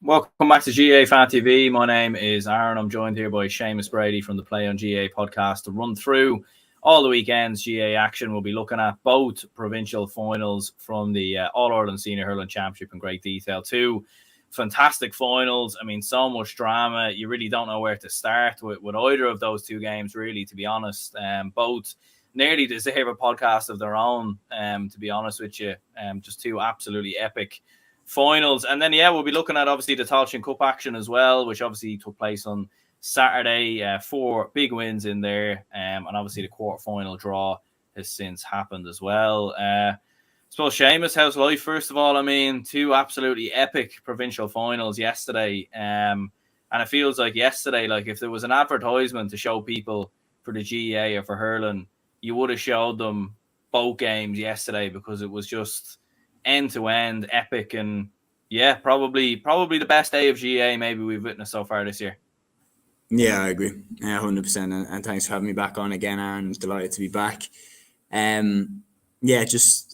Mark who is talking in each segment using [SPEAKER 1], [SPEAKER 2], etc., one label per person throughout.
[SPEAKER 1] Welcome back to GA Fan TV. My name is Aaron. I'm joined here by Seamus Brady from the Play on GA podcast to run through all the weekend's GA action. We'll be looking at both provincial finals from the All-Ireland Senior Hurling Championship in great detail. Two fantastic finals. I mean, so much drama. You really don't know where to start with either of those two games, really, to be honest. Both nearly deserve a podcast of their own, to be honest with you. Just two absolutely epic finals. And then, we'll be looking at obviously the Tailteann Cup action as well, which obviously took place on Saturday. 4 big wins in there, and obviously the quarter-final draw has since happened as well. So Seamus, how's life? First of all, I mean, 2 absolutely epic provincial finals yesterday, and it feels like yesterday, like if there was an advertisement to show people for the GA or for hurling, you would have showed them both games yesterday, because it was just end-to-end epic, and probably the best day of GA maybe we've witnessed so far this year.
[SPEAKER 2] Yeah, I agree. 100%. And thanks for having me back on again, Aaron. I'm delighted to be back. I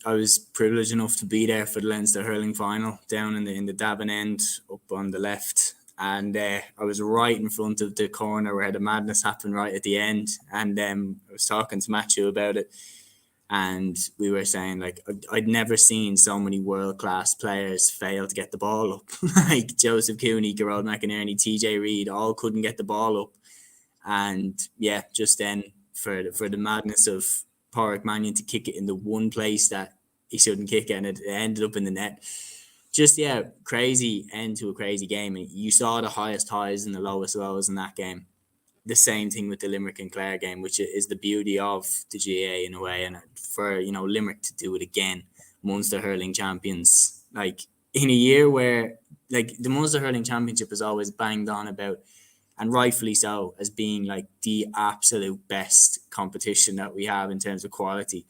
[SPEAKER 2] was privileged enough to be there for the Leinster hurling final down in the Davin end up on the left. And I was right in front of the corner where the madness happened right at the end. And I was talking to Matthew about it. And we were saying, like, I'd never seen so many world-class players fail to get the ball up. Like Joseph Cooney, Gerald McInerney, TJ Reid, all couldn't get the ball up. And, just then for the madness of Pádraig Mannion to kick it in the one place that he shouldn't kick it, and it ended up in the net. Just, crazy end to a crazy game. And you saw the highest highs and the lowest lows in that game. The same thing with the Limerick and Clare game, which is the beauty of the GA in a way. And for, Limerick to do it again, Munster hurling champions, like in a year where like the Munster hurling championship is always banged on about, and rightfully so, as being like the absolute best competition that we have in terms of quality.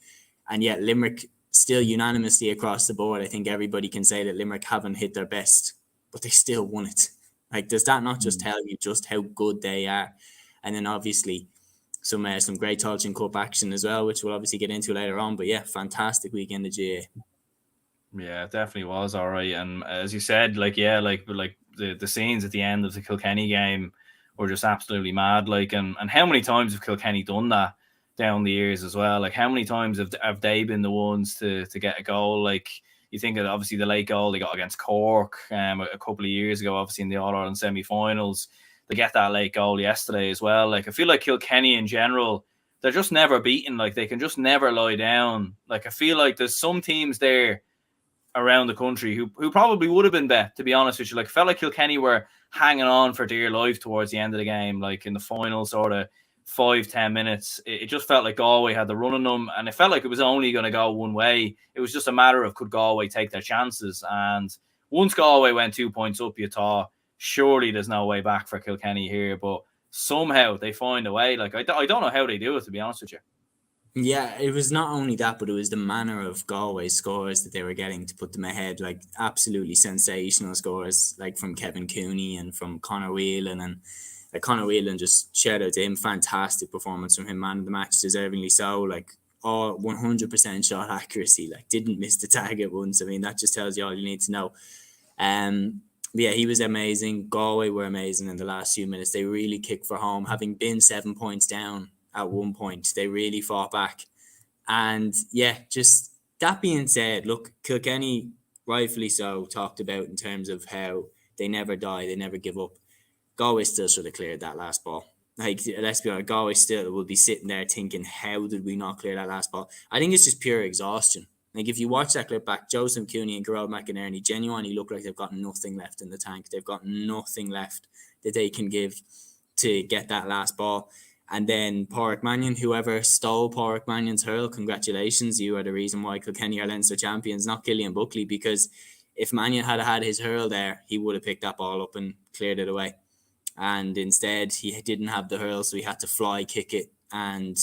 [SPEAKER 2] And yet Limerick still unanimously across the board, I think everybody can say that Limerick haven't hit their best, but they still won it. Like, does that not just tell you just how good they are? And then obviously some great Tailteann Cup action as well, which we'll obviously get into later on. But fantastic weekend of GA.
[SPEAKER 1] Yeah, it definitely was all right. And as you said, the scenes at the end of the Kilkenny game were just absolutely mad. Like, and how many times have Kilkenny done that down the years as well? Like, how many times have they been the ones to get a goal? Like, you think of obviously the late goal they got against Cork a couple of years ago, obviously in the All-Ireland semi-finals. They get that late goal yesterday as well. Like, I feel like Kilkenny in general, they're just never beaten. Like, they can just never lie down. Like, I feel like there's some teams there around the country who probably would have been bet, to be honest with you. Like, I felt like Kilkenny were hanging on for dear life towards the end of the game, like in the final sort of 5-10 minutes. It just felt like Galway had the run on them, and it felt like it was only going to go one way. It was just a matter of, could Galway take their chances? And once Galway went 2 points up, you thought, surely there's no way back for Kilkenny here, but somehow they find a way. Like, I don't know how they do it, to be honest with you.
[SPEAKER 2] Yeah, it was not only that, but it was the manner of Galway's scores that they were getting to put them ahead. Like, absolutely sensational scores, like from Kevin Cooney and from Conor Whelan. And like, Conor Whelan, just shout out to him, fantastic performance from him, man of the match, deservingly so. Like, all 100% shot accuracy, like didn't miss the target once. I mean, that just tells you all you need to know. He was amazing. Galway were amazing in the last few minutes. They really kicked for home. Having been 7 points down at one point, they really fought back. And just that being said, look, Kilkenny, rightfully so, talked about in terms of how they never die, they never give up. Galway still should have cleared that last ball. Like, let's be honest, Galway still will be sitting there thinking, how did we not clear that last ball? I think it's just pure exhaustion. Like, if you watch that clip back, Joseph Cooney and Gerald McInerney genuinely look like they've got nothing left in the tank. They've got nothing left that they can give to get that last ball. And then Pádraig Mannion, whoever stole Pádraig Mannion's hurl, congratulations, you are the reason why Kilkenny are Leinster champions, not Killian Buckley, because if Mannion had had his hurl there, he would have picked that ball up and cleared it away. And instead, he didn't have the hurl, so he had to fly kick it, and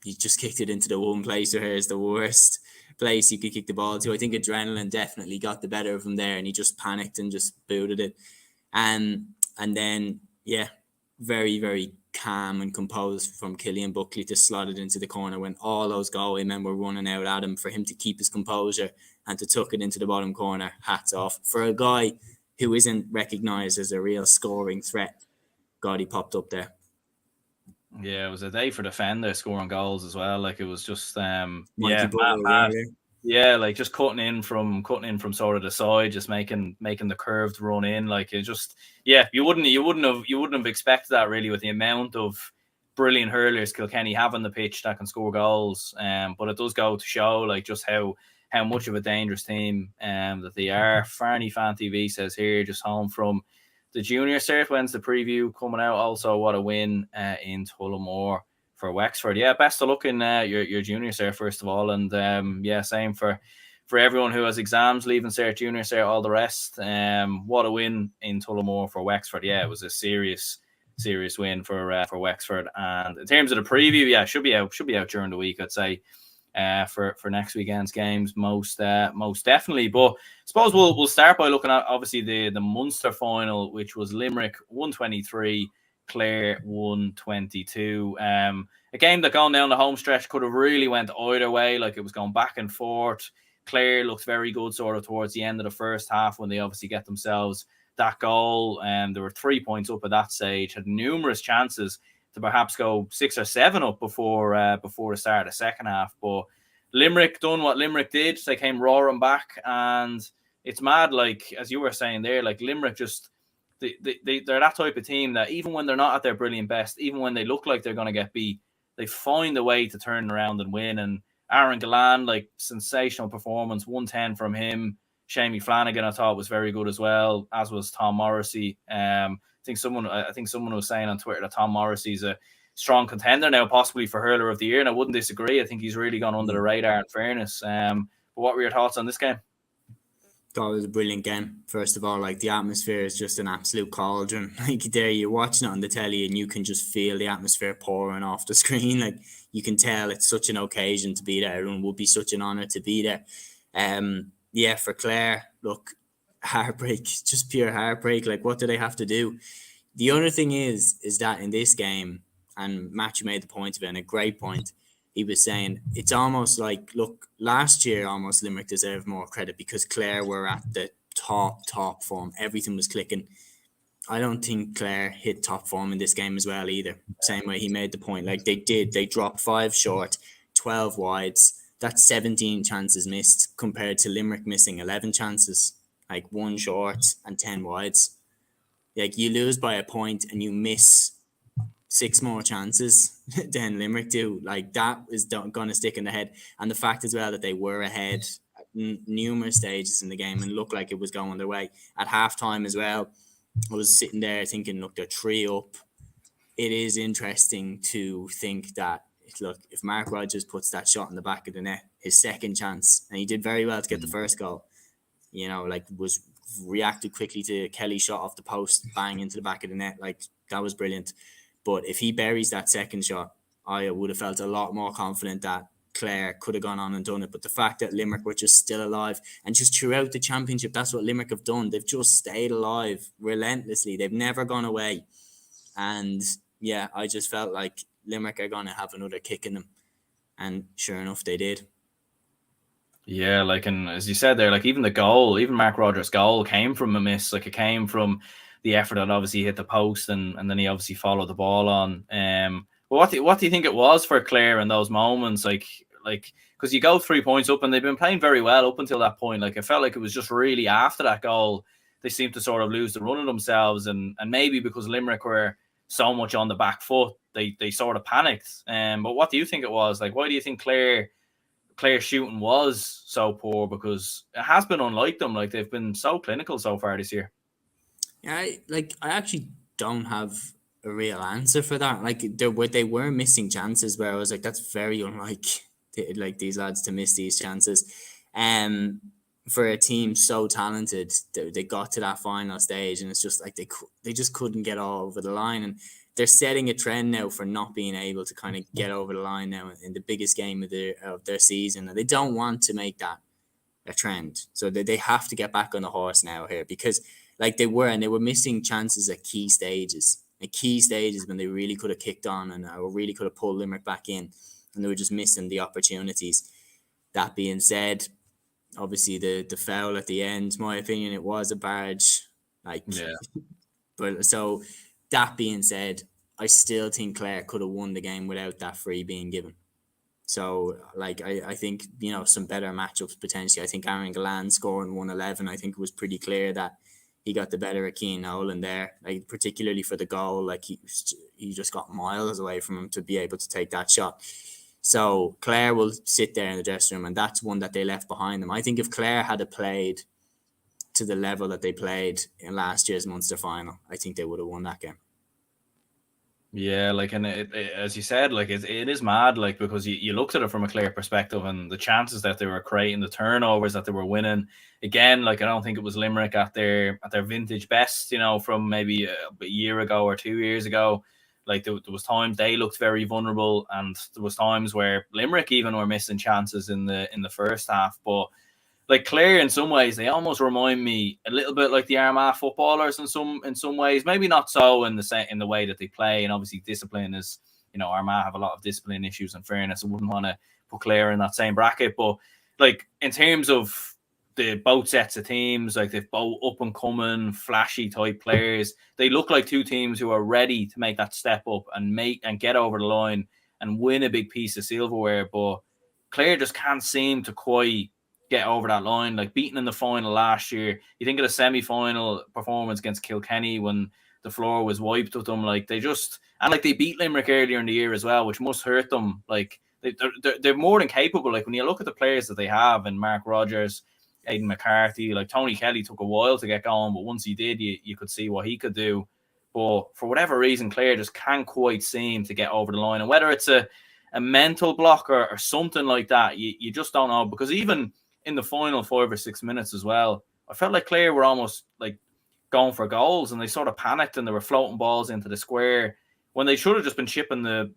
[SPEAKER 2] he just kicked it into the one place where is the worst place you could kick the ball to. I think adrenaline definitely got the better of him there, and he just panicked and just booted it. And then, yeah, very, very calm and composed from Killian Buckley to slot it into the corner when all those Galway men were running out at him. For him to keep his composure and to tuck it into the bottom corner, hats off. For a guy who isn't recognised as a real scoring threat, God, he popped up there.
[SPEAKER 1] Yeah, it was a day for defenders scoring goals as well. Like, it was just
[SPEAKER 2] Mikey Butler,
[SPEAKER 1] like just cutting in from sort of the side, just making the curved run in. Like, it just, yeah, you wouldn't have expected that really, with the amount of brilliant hurlers Kilkenny have on the pitch that can score goals. But it does go to show like just how much of a dangerous team that they are. Farney Fan TV says here, just home from the junior cert. When's the preview coming out? Also, what a win in Tullamore for Wexford. Yeah, best of luck in your junior cert, first of all. And yeah, same for everyone who has exams, leaving cert, junior cert, all the rest. What a win in Tullamore for Wexford. Yeah, it was a serious win for Wexford. And in terms of the preview, yeah, should be out during the week, I'd say. For next weekend's games, most definitely. But I suppose we'll start by looking at obviously the Munster final, which was Limerick 123, Clare 122. A game that going down the home stretch could have really went either way. Like, it was going back and forth. Clare looked very good sort of towards the end of the first half when they obviously get themselves that goal. They were 3 points up at that stage, had numerous chances to perhaps go 6 or 7 up before the start of the second half. But Limerick done what Limerick did. They came roaring back, and it's mad, like, as you were saying there, like, Limerick just, they're that type of team that even when they're not at their brilliant best, even when they look like they're going to get beat, they find a way to turn around and win. And Aaron Gillan, like, sensational performance, 110 from him. Shamie Flanagan, I thought, was very good as well, as was Tom Morrissey. I think someone was saying on Twitter that Tom Morrissey's a strong contender now, possibly for Hurler of the Year, and I wouldn't disagree. I think he's really gone under the radar, in fairness. But what were your thoughts on this game?
[SPEAKER 2] Thought it was a brilliant game. First of all, like, the atmosphere is just an absolute cauldron. Like, there, you're watching it on the telly and you can just feel the atmosphere pouring off the screen. Like, you can tell it's such an occasion to be there, and would be such an honour to be there. Yeah, for Clare, look, heartbreak, just pure heartbreak. Like, what do they have to do? The other thing is that in this game, and Matthew made the point of it, and a great point, he was saying it's almost like, look, last year almost Limerick deserved more credit because Clare were at the top form. Everything was clicking. I don't think Clare hit top form in this game as well either. Same way he made the point. Like, they did. They dropped 5 short, 12 wides. That's 17 chances missed compared to Limerick missing 11 chances, like 1 short and 10 wides. Like, you lose by a point and you miss 6 more chances than Limerick do. Like, that is going to stick in the head. And the fact as well that they were ahead at numerous stages in the game and looked like it was going their way. At halftime as well, I was sitting there thinking, look, they're 3 up. It is interesting to think that, look, if Mark Rogers puts that shot in the back of the net, his second chance, and he did very well to get the first goal, you know, like, was reacted quickly to Kelly's shot off the post, bang into the back of the net. Like, that was brilliant. But if he buries that second shot, I would have felt a lot more confident that Clare could have gone on and done it. But the fact that Limerick were just still alive, and just throughout the championship, that's what Limerick have done. They've just stayed alive relentlessly. They've never gone away. And yeah, I just felt like Limerick are going to have another kick in them. And sure enough, they did.
[SPEAKER 1] Yeah, like, and as you said there, like, even the goal, even Mark Rogers' goal came from a miss. Like, it came from the effort that obviously hit the post, and then he obviously followed the ball on. But what do you think it was for Clare in those moments? Like, because you go 3 points up, and they've been playing very well up until that point. Like, it felt like it was just really after that goal they seemed to sort of lose the run of themselves, and maybe because Limerick were so much on the back foot, they sort of panicked. But what do you think it was? Like, why do you think Clare shooting was so poor? Because it has been unlike them. Like, they've been so clinical so far this year.
[SPEAKER 2] Yeah, I actually don't have a real answer for that. Like they were missing chances where I was like, that's very unlike like these lads to miss these chances. For a team so talented, they got to that final stage, and it's just like they just couldn't get all over the line, and they're setting a trend now for not being able to kind of get over the line now in the biggest game of their season, and they don't want to make that a trend. So they have to get back on the horse now here, because like they were missing chances at key stages. At key stages when they really could have kicked on and really could have pulled Limerick back in, and they were just missing the opportunities. That being said, obviously the foul at the end, my opinion, it was a barge. Like,
[SPEAKER 1] Yeah.
[SPEAKER 2] But so that being said, I still think Clare could have won the game without that free being given. So, like, I think, some better matchups potentially. I think Aaron Gallan scoring 111, I think it was pretty clear that he got the better of Cian Nolan there, like, particularly for the goal. Like, he just got miles away from him to be able to take that shot. So, Clare will sit there in the dressing room, and that's one that they left behind them. I think if Clare had played to the level that they played in last year's Munster final, I think they would have won that game.
[SPEAKER 1] Yeah, like, and as you said, like it is mad, like, because you looked at it from a clear perspective, and the chances that they were creating, the turnovers that they were winning. Again, like, I don't think it was Limerick at their vintage best, from maybe a year ago or 2 years ago. Like there was times they looked very vulnerable, and there was times where Limerick even were missing chances in the first half. But like Clare, in some ways, they almost remind me a little bit like the Armagh footballers in some ways. Maybe not so in the way that they play, and obviously discipline is, Armagh have a lot of discipline issues. In fairness, I wouldn't want to put Clare in that same bracket, but like in terms of both sets of teams, like they've both up and coming, flashy type players. They look like two teams who are ready to make that step up and get over the line and win a big piece of silverware. But Clare just can't seem to quite get over that line. Like beaten in the final last year, you think of the semi-final performance against Kilkenny when the floor was wiped with them. Like they beat Limerick earlier in the year as well, which must hurt them. Like they're more than capable. Like when you look at the players that they have, and Mark Rogers, Aidan McCarthy, like Tony Kelly took a while to get going, but once he did, you could see what he could do. But for whatever reason, Clare just can't quite seem to get over the line. And whether it's a mental block or something like that, you just don't know. Because even in the final 5 or 6 minutes as well, I felt like Clare were almost like going for goals, and they sort of panicked and they were floating balls into the square when they should have just been chipping the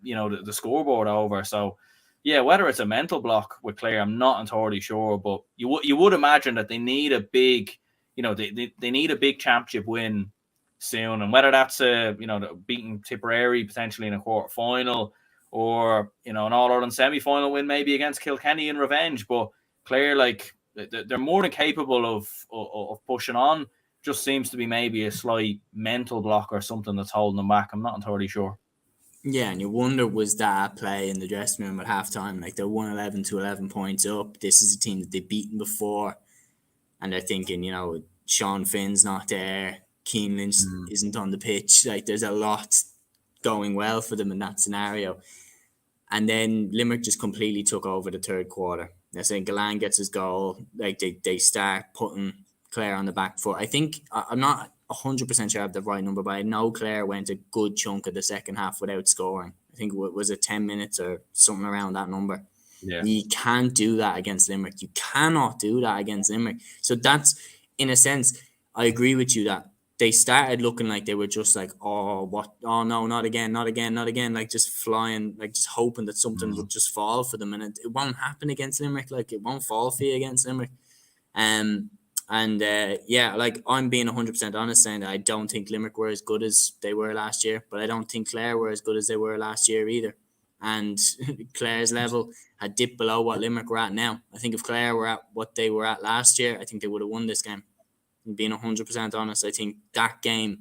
[SPEAKER 1] scoreboard over. So yeah, whether it's a mental block with Clare, I'm not entirely sure, but you would imagine that they need a big, they need a big championship win soon, and whether that's beating Tipperary potentially in a quarter final, or an All Ireland semi final win maybe against Kilkenny in revenge. But Clare, like they're more than capable of pushing on. Just seems to be maybe a slight mental block or something that's holding them back. I'm not entirely sure.
[SPEAKER 2] Yeah, and you wonder, was that play in the dressing room at halftime? Like they're 111 to 11 points up. This is a team that they've beaten before, and they're thinking, Sean Finn's not there, Cian Lynch isn't on the pitch. Like there's a lot going well for them in that scenario. And then Limerick just completely took over the third quarter. They're saying Gallan gets his goal. Like they start putting Clare on the back foot. I think, I'm not 100% sure I have the right number, but I know Clare went a good chunk of the second half without scoring. I think was it 10 minutes or something around that number.
[SPEAKER 1] Yeah.
[SPEAKER 2] You can't do that against Limerick. You cannot do that against Limerick. So that's, in a sense, I agree with you that they started looking like they were just like, oh no, not again, like just flying, like just hoping that something would just fall for them, and it won't happen against Limerick. Like it won't fall for you against Limerick. Like I'm being 100% honest, saying that I don't think Limerick were as good as they were last year, but I don't think Clare were as good as they were last year either. And Clare's level had dipped below what Limerick were at now. I think if Clare were at what they were at last year, I think they would have won this game. And being 100% honest, I think that game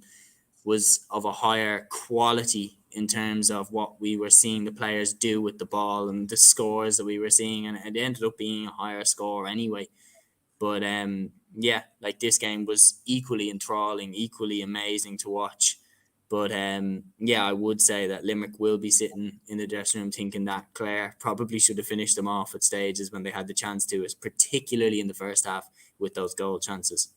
[SPEAKER 2] was of a higher quality in terms of what we were seeing the players do with the ball and the scores that we were seeing, and it ended up being a higher score anyway. But like this game was equally enthralling, equally amazing to watch. But I would say that Limerick will be sitting in the dressing room thinking that Clare probably should have finished them off at stages when they had the chance to, particularly in the first half with those goal chances.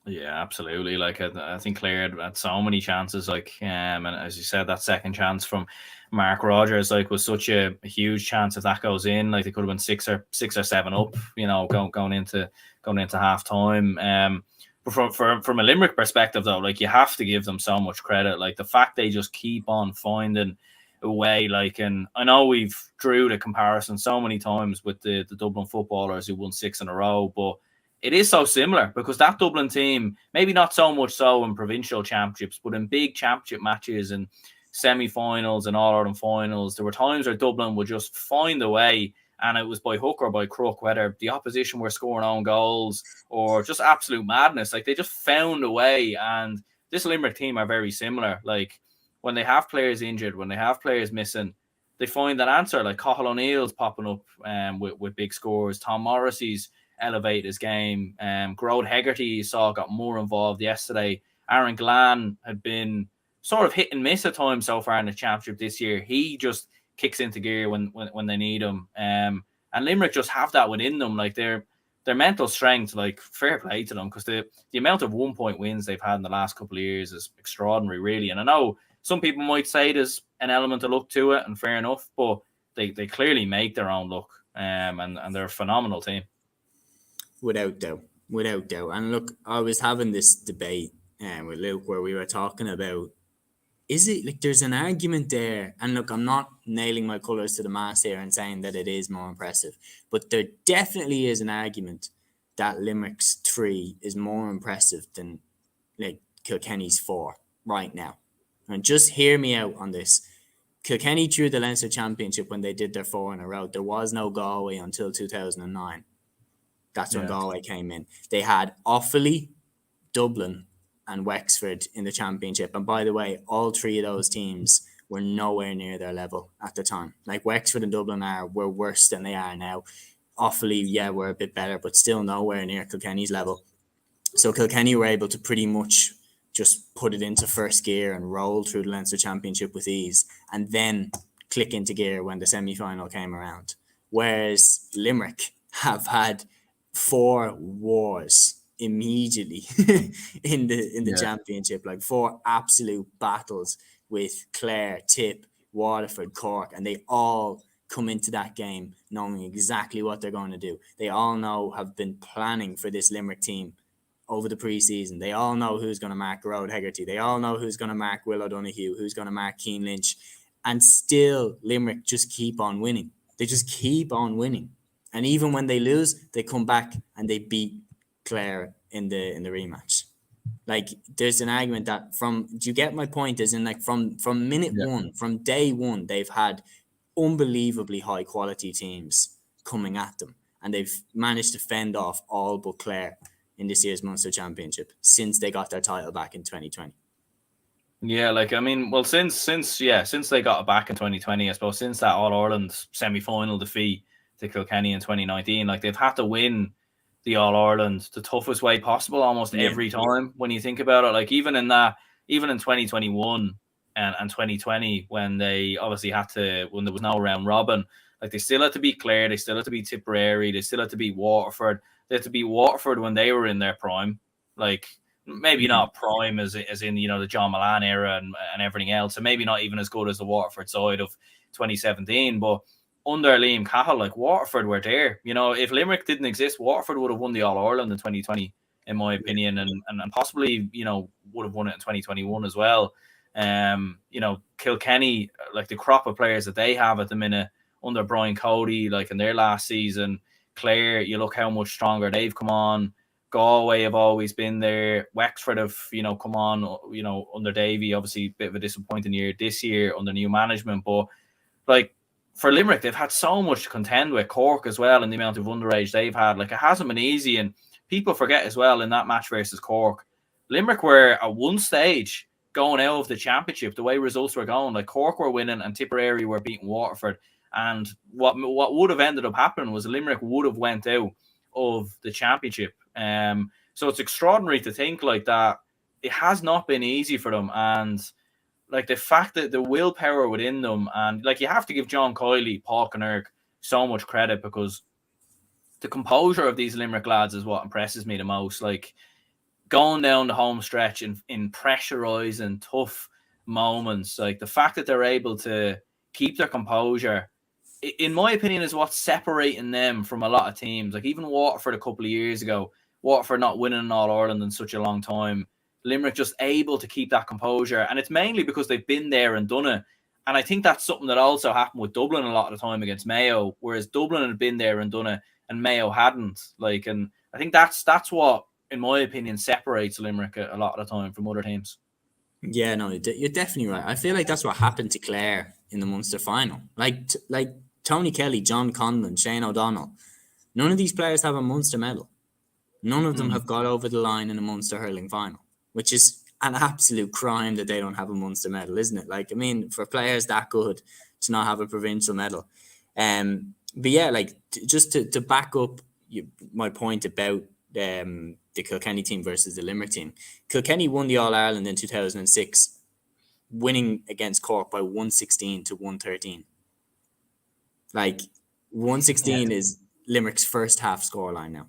[SPEAKER 1] Yeah, absolutely. Like I think Clare had so many chances. Like and as you said, that second chance from Mark Rogers like was such a huge chance. If that goes in, like they could have been six or seven up. Going into half time. But from a Limerick perspective, though, like you have to give them so much credit. Like the fact they just keep on finding a way. Like, and I know we've drew the comparison so many times with the Dublin footballers who won six in a row, but it is so similar because that Dublin team, maybe not so much so in provincial championships, but in big championship matches and semi-finals and All-Ireland finals, there were times where Dublin would just find a way, and it was by hook or by crook, whether the opposition were scoring own goals or just absolute madness. Like they just found a way, and this Limerick team are very similar. Like when they have players injured, when they have players missing, they find that answer. Like Cathal O'Neill's popping up with big scores. Tom Morrissey's elevate his game. Grode Hegarty saw got more involved yesterday. Aaron Glan had been sort of hit and miss at times so far in the championship this year. He just kicks into gear when they need him. And Limerick just have that within them. Like their mental strength, like fair play to them, because the amount of 1 point wins they've had in the last couple of years is extraordinary, really. And I know some people might say there's an element of luck to it, and fair enough, but they clearly make their own luck. And they're a phenomenal team.
[SPEAKER 2] Without doubt. Without doubt. And look, I was having this debate with Luke where we were talking about, is it like there's an argument there? And look, I'm not nailing my colours to the mast here and saying that it is more impressive, but there definitely is an argument that Limerick's 3 is more impressive than like Kilkenny's 4 right now. And just hear me out on this. Kilkenny threw the Leinster Championship when they did their 4 in a row. There was no Galway until 2009. That's when Galway came in. They had Offaly, Dublin, and Wexford in the championship. And by the way, all 3 of those teams were nowhere near their level at the time. Like Wexford and Dublin were worse than they are now. Offaly, yeah, were a bit better, but still nowhere near Kilkenny's level. So Kilkenny were able to pretty much just put it into first gear and roll through the Leinster Championship with ease, and then click into gear when the semi-final came around. Whereas Limerick have had 4 wars immediately in the championship, like 4 absolute battles with Clare, Tip, Waterford, Cork, and they all come into that game knowing exactly what they're going to do. They all have been planning for this Limerick team over the preseason. They all know who's going to mark Grode Hegarty. They all know who's going to mark Will O'Donoghue, who's going to mark Keane Lynch. And still, Limerick just keep on winning. They just keep on winning. And even when they lose, they come back and they beat Clare in the rematch. Like there's an argument that do you get my point? Is in like from minute one, from day one, they've had unbelievably high quality teams coming at them, and they've managed to fend off all but Clare in this year's Munster Championship since they got their title back in 2020.
[SPEAKER 1] Yeah, like I mean, well, since they got it back in 2020, I suppose since that All Ireland semi-final defeat to Kilkenny in 2019, like they've had to win the All Ireland the toughest way possible almost every time when you think about it. Like even in 2021 and 2020, when they obviously when there was no round robin, like they still had to beat Clare, they still had to beat Tipperary, they still had to beat Waterford. They had to beat Waterford when they were in their prime, like maybe not prime as in the John Milan era and everything else, and maybe not even as good as the Waterford side of 2017, but under Liam Cahill, like Waterford were there. If Limerick didn't exist, Waterford would have won the All Ireland in 2020, in my opinion, and possibly would have won it in 2021 as well. Kilkenny, like the crop of players that they have at the minute under Brian Cody, like in their last season. Clare, you look how much stronger they've come on. Galway have always been there. Wexford have, come on, under Davy, obviously a bit of a disappointing year this year under new management. But like for Limerick, they've had so much to contend with. Cork as well, and the amount of underage they've had. Like it hasn't been easy, and people forget as well in that match versus Cork, Limerick were at one stage going out of the championship the way results were going. Like Cork were winning and Tipperary were beating Waterford. And what would have ended up happening was Limerick would have went out of the championship. So it's extraordinary to think like that. It has not been easy for them, and like the fact that the willpower within them, and like you have to give John Coyley, Paul Kinnerk so much credit, because the composure of these Limerick lads is what impresses me the most. Like going down the home stretch in pressurizing tough moments, like the fact that they're able to keep their composure, in my opinion, is what's separating them from a lot of teams. Like even Waterford a couple of years ago, Waterford not winning an All-Ireland in such a long time, Limerick just able to keep that composure. And it's mainly because they've been there and done it. And I think that's something that also happened with Dublin a lot of the time against Mayo, whereas Dublin had been there and done it and Mayo hadn't. Like, and I think that's what, in my opinion, separates Limerick a lot of the time from other teams.
[SPEAKER 2] Yeah, no, you're definitely right. I feel like that's what happened to Clare in the Munster final. Like Tony Kelly, John Conlon, Shane O'Donnell. None of these players have a Munster medal. None of them have got over the line in a Munster hurling final, which is an absolute crime that they don't have a Munster medal, isn't it? Like, I mean, for players that good to not have a provincial medal. But yeah, like just to back up my point about the Kilkenny team versus the Limerick team. Kilkenny won the All-Ireland in 2006, winning against Cork by 116 to 113. Like, 116 is Limerick's first half scoreline now.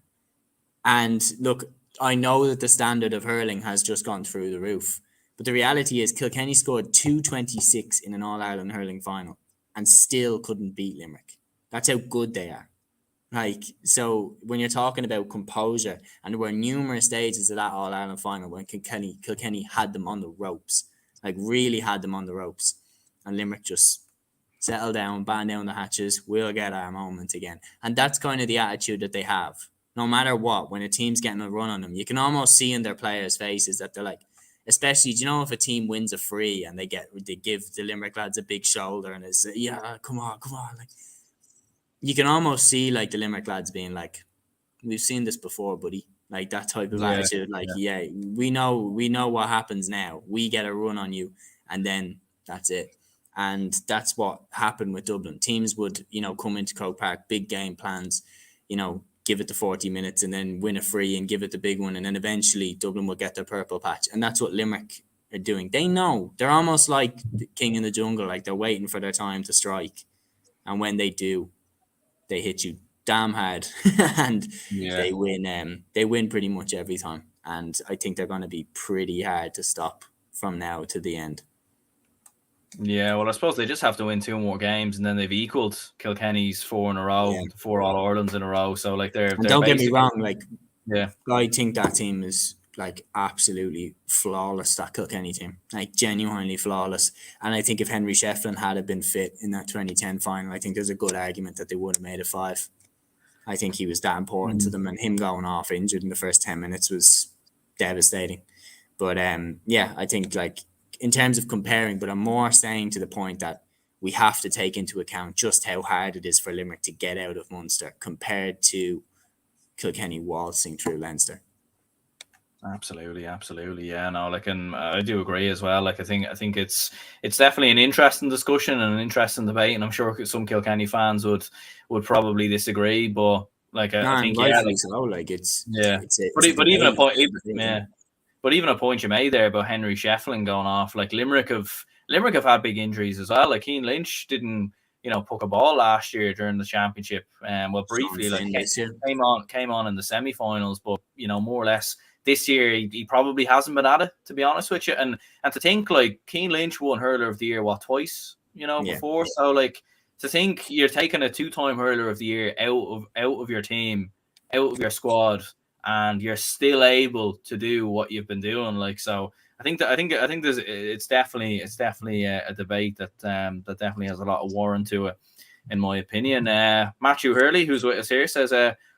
[SPEAKER 2] And look, I know that the standard of hurling has just gone through the roof, but the reality is Kilkenny scored 226 in an All-Ireland hurling final and still couldn't beat Limerick. That's how good they are. Like, so when you're talking about composure, and there were numerous stages of that All-Ireland final when Kilkenny had them on the ropes, like really had them on the ropes, and Limerick just settle down, batten down the hatches, we'll get our moment again. And that's kind of the attitude that they have. No matter what, when a team's getting a run on them, you can almost see in their players' faces that they're like, especially, do you know if a team wins a free and they give the Limerick lads a big shoulder and it's, yeah, come on. Like, you can almost see like the Limerick lads being like, we've seen this before, buddy. Like that type of attitude. Like, we know what happens now. We get a run on you and then that's it. And that's what happened with Dublin. Teams would, come into Croke Park, big game plans, give it the 40 minutes and then win a free and give it the big one. And then eventually Dublin will get their purple patch. And that's what Limerick are doing. They know. They're almost like the king in the jungle. Like they're waiting for their time to strike. And when they do, they hit you damn hard and they win. They win pretty much every time. And I think they're going to be pretty hard to stop from now to the end.
[SPEAKER 1] Yeah, well, I suppose they just have to win 2 more games, and then they've equaled Kilkenny's 4 in a row, 4 All-Irelands in a row. So, like, they're
[SPEAKER 2] don't get me wrong, like, I think that team is like absolutely flawless. That Kilkenny team, like, genuinely flawless. And I think if Henry Shefflin had been fit in that 2010 final, I think there's a good argument that they would have made it 5. I think he was that important to them, and him going off injured in the first 10 minutes was devastating. But I think, like, in terms of comparing, but I'm more saying to the point that we have to take into account just how hard it is for Limerick to get out of Munster compared to Kilkenny waltzing through Leinster.
[SPEAKER 1] Absolutely. Yeah, no, like, and I do agree as well. Like, I think it's definitely an interesting discussion and an interesting debate, and I'm sure some Kilkenny fans would probably disagree, but like, I think but even a point, But even a point you made there about Henry Shefflin going off, like Limerick have had big injuries as well. Like Cian Lynch didn't, puck a ball last year during the championship. Briefly, like came on in the semi-finals, but more or less this year he probably hasn't been at it, to be honest with you. And to think, like, Cian Lynch won Hurler of the Year twice, before. So, like, to think you're taking a 2-time Hurler of the Year out of your team, out of your squad, and you're still able to do what you've been doing. Like, so I think there's it's definitely a debate that definitely has a lot of warrant to it, in my opinion. Matthew Hurley, who's with us here, says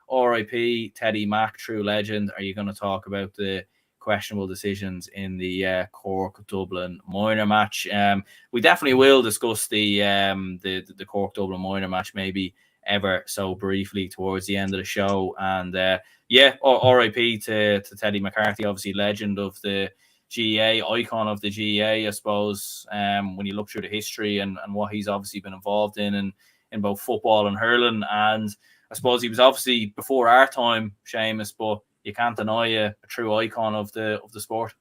[SPEAKER 1] R.I.P. Teddy Mack, true legend. Are you going to talk about the questionable decisions in the Cork Dublin minor match? We definitely will discuss the Cork Dublin minor match, maybe ever so briefly towards the end of the show. And RIP to Teddy McCarthy, obviously legend of the GAA, icon of the GAA, I suppose, when you look through the history and what he's obviously been involved in both football and hurling. And I suppose he was obviously before our time, Seamus, but you can't deny a true icon of the sport.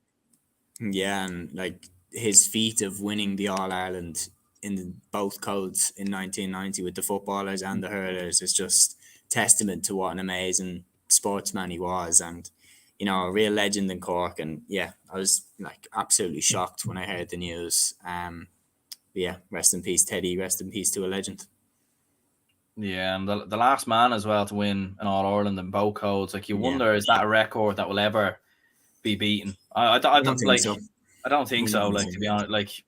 [SPEAKER 2] Yeah, and like his feat of winning the All-Ireland in both codes in 1990 with the footballers and the hurlers is just testament to what an amazing sportsman he was. And a real legend in Cork. And yeah, I was like absolutely shocked when I heard the news. Yeah, rest in peace, Teddy. Rest in peace to a legend.
[SPEAKER 1] Yeah, and the last man as well to win an All Ireland in both codes. Like, you wonder, is that a record that will ever be beaten? I
[SPEAKER 2] don't
[SPEAKER 1] don't
[SPEAKER 2] think
[SPEAKER 1] like.
[SPEAKER 2] so.
[SPEAKER 1] I don't think so.
[SPEAKER 2] No.
[SPEAKER 1] Like, to be honest, like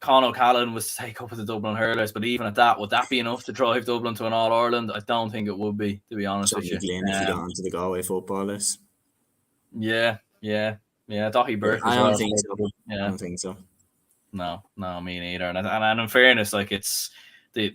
[SPEAKER 1] Con O'Callaghan was to take up with the Dublin hurlers, but even at that, would that be enough to drive Dublin to an All Ireland? I don't think it would be, to be honest with
[SPEAKER 2] Johnny
[SPEAKER 1] you.
[SPEAKER 2] Glynn if he got onto the Galway footballers.
[SPEAKER 1] Yeah, Daithí
[SPEAKER 2] But
[SPEAKER 1] Burke
[SPEAKER 2] I
[SPEAKER 1] as
[SPEAKER 2] don't
[SPEAKER 1] well.
[SPEAKER 2] think so. I
[SPEAKER 1] Yeah,
[SPEAKER 2] don't think so.
[SPEAKER 1] no, me neither. And in fairness, like, it's the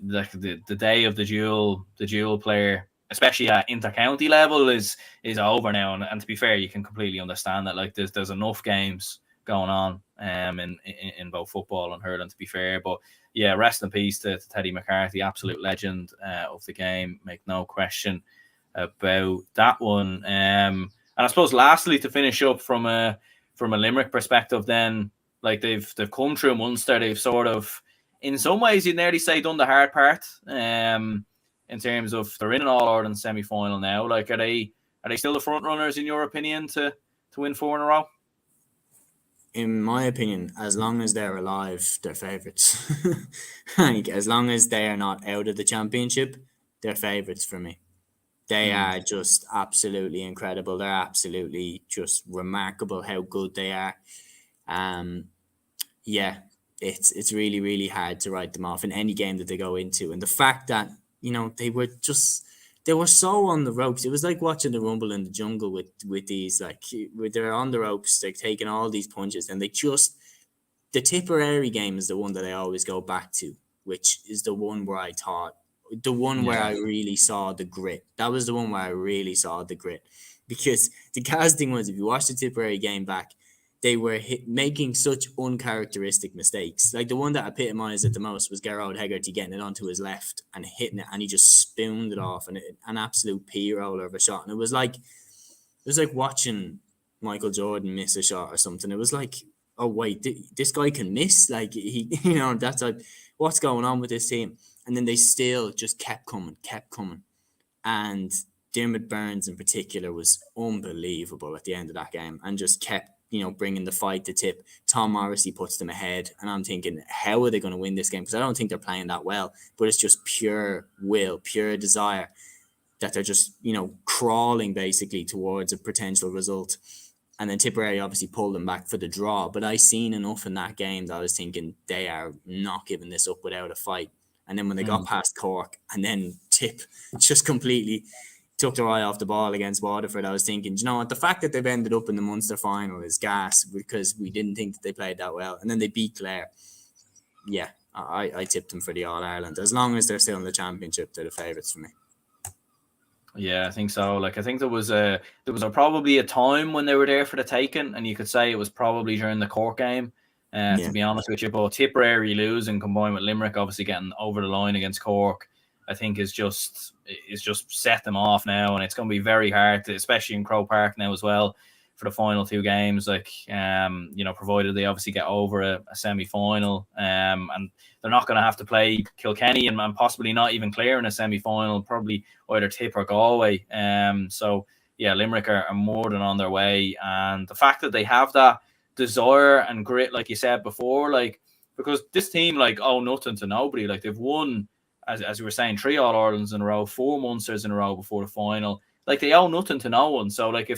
[SPEAKER 1] day of the dual player, especially at intercounty level, is over now. And to be fair, you can completely understand that. Like, there's enough games going on in both football and hurling, to be fair. But yeah, rest in peace to Teddy McCarthy, absolute legend of the game, make no question about that one. And I suppose lastly, to finish up from a Limerick perspective, then, like, they've come through Munster, they've sort of, in some ways, you'd nearly say done the hard part. In terms of, they're in an All Ireland semi final now. Like, are they still the front runners in your opinion to win 4 in a row?
[SPEAKER 2] In my opinion, as long as they're alive, they're favourites. Like, as long as they are not out of the championship, they're favourites for me. They are just absolutely incredible. They're absolutely just remarkable how good they are. Yeah, it's really, really hard to write them off in any game that they go into. And the fact that, they were so on the ropes. It was like watching the Rumble in the Jungle with these, like, with they're on the ropes, like taking all these punches, and the Tipperary game is the one that I always go back to, which is the one where where I really saw the grit. That was the one where I really saw the grit, because the casting was, if you watch the Tipperary game back, they were making such uncharacteristic mistakes. Like, the one that epitomized it the most was Gerard Hegarty getting it onto his left and hitting it, and he just spooned it off, and an absolute p-roller of a shot. And it was like watching Michael Jordan miss a shot or something. It was like, oh wait, this guy can miss. Like, he, that's like, what's going on with this team? And then they still just kept coming. And Dermot Burns in particular was unbelievable at the end of that game, and just kept, bringing the fight to Tip. Tom Morrissey puts them ahead, and I'm thinking, how are they going to win this game? Because I don't think they're playing that well, but it's just pure will, pure desire, that they're just, crawling basically towards a potential result. And then Tipperary obviously pulled them back for the draw. But I seen enough in that game that I was thinking, they are not giving this up without a fight. And then when they got past Cork, and then Tip just completely took their eye off the ball against Waterford, I was thinking, you know what, the fact that they've ended up in the Munster final is gas, because we didn't think that they played that well. And then they beat Clare. Yeah, I tipped them for the All-Ireland. As long as they're still in the championship, they're the favourites for me.
[SPEAKER 1] Yeah, I think so. Like, I think there was probably a time when they were there for the taking, and you could say it was probably during the Cork game. To be honest with you, but Tipperary losing combined with Limerick obviously getting over the line against Cork, I think is just set them off now, and it's going to be very hard to, especially in Croke Park now as well, for the final 2 games. Like, provided they obviously get over a semi-final, and they're not going to have to play Kilkenny and possibly not even clear in a semi-final, probably either Tip or Galway. So yeah, Limerick are more than on their way, and the fact that they have that desire and grit, like you said before, like, because this team, like, owe nothing to nobody. Like, they've won, as you were saying, 3 All-Irelands in a row, 4 Munsters in a row before the final. Like, they owe nothing to no one. So, like,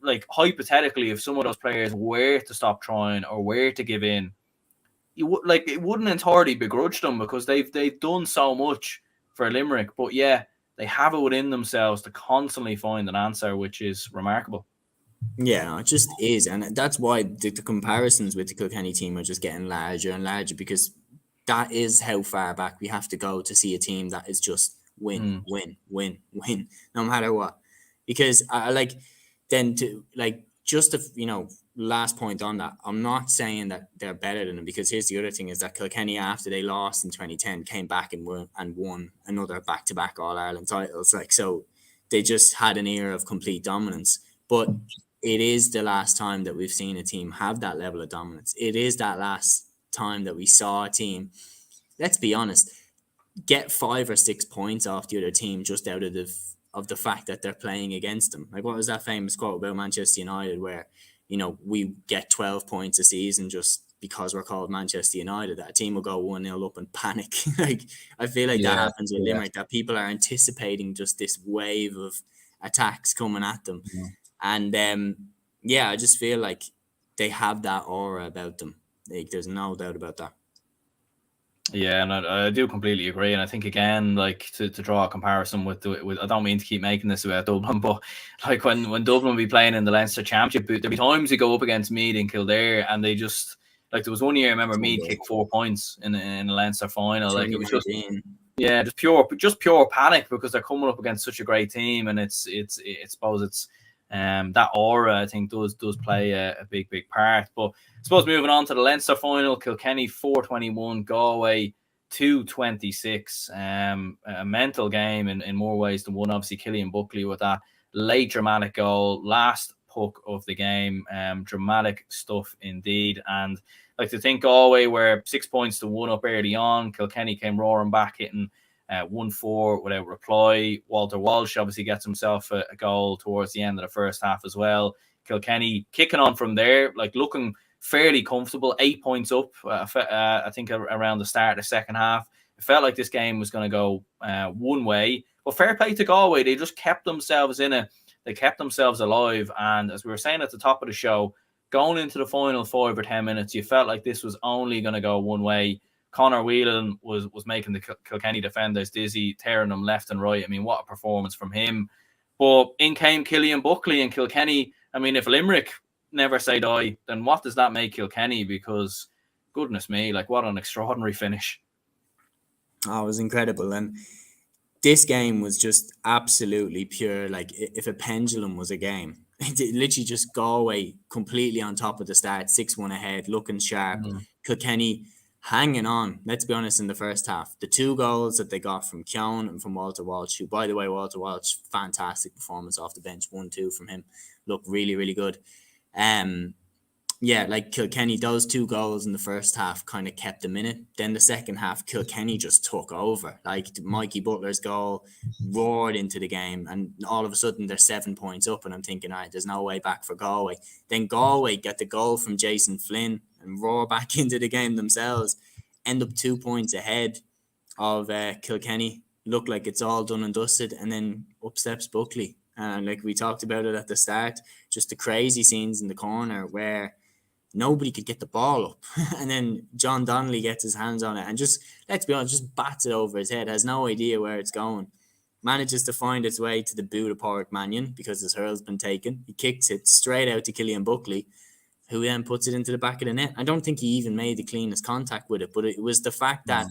[SPEAKER 1] like, hypothetically, if some of those players were to stop trying or were to give in, it wouldn't entirely begrudge them, because they've done so much for Limerick. But yeah, they have it within themselves to constantly find an answer, which is remarkable.
[SPEAKER 2] Yeah, it just is. And that's why the comparisons with the Kilkenny team are just getting larger and larger, because that is how far back we have to go to see a team that is just win, no matter what. Because last point on that, I'm not saying that they're better than them, because here's the other thing, is that Kilkenny, after they lost in 2010, came back and won another back-to-back All-Ireland titles. Like, so they just had an era of complete dominance. But it is the last time that we've seen a team have that level of dominance. It is that last time that we saw a team, let's be honest, get 5 or 6 points off the other team just out of of the fact that they're playing against them. Like, what was that famous quote about Manchester United where, we get 12 points a season just because we're called Manchester United? That team will go 1-0 up and panic. Like, I feel like that happens with Limerick, that people are anticipating just this wave of attacks coming at them. And I just feel like they have that aura about them. Like, there's no doubt about that.
[SPEAKER 1] Yeah, and I do completely agree. And I think, again, like, to draw a comparison with I don't mean to keep making this about Dublin, but like when Dublin will be playing in the Leinster Championship, there'll be times they go up against Meath and Kildare, and they just, like, there was one year I remember Meath kicked 4 points in the Leinster final. Like, it was just pure panic because they're coming up against such a great team, and it's suppose it's that aura, I think, does play a big part. But I suppose moving on to the Leinster final, Kilkenny 421, Galway 226. A mental game in more ways than one. Obviously, Cillian Buckley with that late dramatic goal, last puck of the game. Dramatic stuff indeed. And like, to think Galway were 6 points to 1 up early on. Kilkenny came roaring back, hitting 1-4 without reply. Walter Walsh obviously gets himself a goal towards the end of the first half as well. Kilkenny kicking on from there, like, looking fairly comfortable, 8 points up. I think around the start of the second half, it felt like this game was going to go one way. But fair play to Galway, they just kept themselves in it. They kept themselves alive. And as we were saying at the top of the show, going into the final 5 or 10 minutes, you felt like this was only going to go one way. Conor Whelan was making the Kilkenny defenders dizzy, tearing them left and right. I mean, what a performance from him. But in came Cillian Buckley and Kilkenny. I mean, if Limerick never say die, then what does that make Kilkenny? Because, goodness me, like, what an extraordinary finish.
[SPEAKER 2] Oh, it was incredible. And this game was just absolutely pure. Like, if a pendulum was a game, it literally just Galway completely on top of the start, 6-1 ahead, looking sharp. Kilkenny hanging on, let's be honest, in the first half. The 2 goals that they got from Keown and from Walter Walsh, who, by the way, Walter Walsh, fantastic performance off the bench, 1-2 from him. Looked really, really good. Like, Kilkenny, those 2 goals in the first half kind of kept them in it. Then the second half, Kilkenny just took over. Like, Mikey Butler's goal roared into the game, and all of a sudden they're 7 points up, and I'm thinking, all right, there's no way back for Galway. Then Galway get the goal from Jason Flynn and roar back into the game themselves, end up 2 points ahead of Kilkenny. Look like it's all done and dusted, and then up steps Buckley. And like we talked about it at the start, just the crazy scenes in the corner where nobody could get the ball up. And then John Donnelly gets his hands on it and just, let's be honest, just bats it over his head, has no idea where it's going. Manages to find its way to the boot of Pádraig Mannion because his hurl's been taken. He kicks it straight out to Cillian Buckley, who then puts it into the back of the net. I don't think he even made the cleanest contact with it, but it was the fact that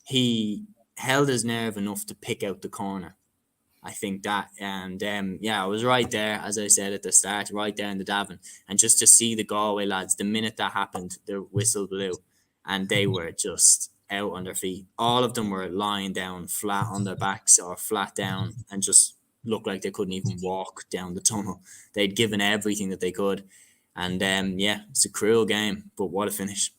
[SPEAKER 2] he held his nerve enough to pick out the corner. I think that, and I was right there, as I said at the start, right there in the Davin, and just to see the Galway lads, the minute that happened, the whistle blew, and they were just out on their feet. All of them were lying down flat on their backs or flat down, and just looked like they couldn't even walk down the tunnel. They'd given everything that they could, and it's a cruel game, but what a finish.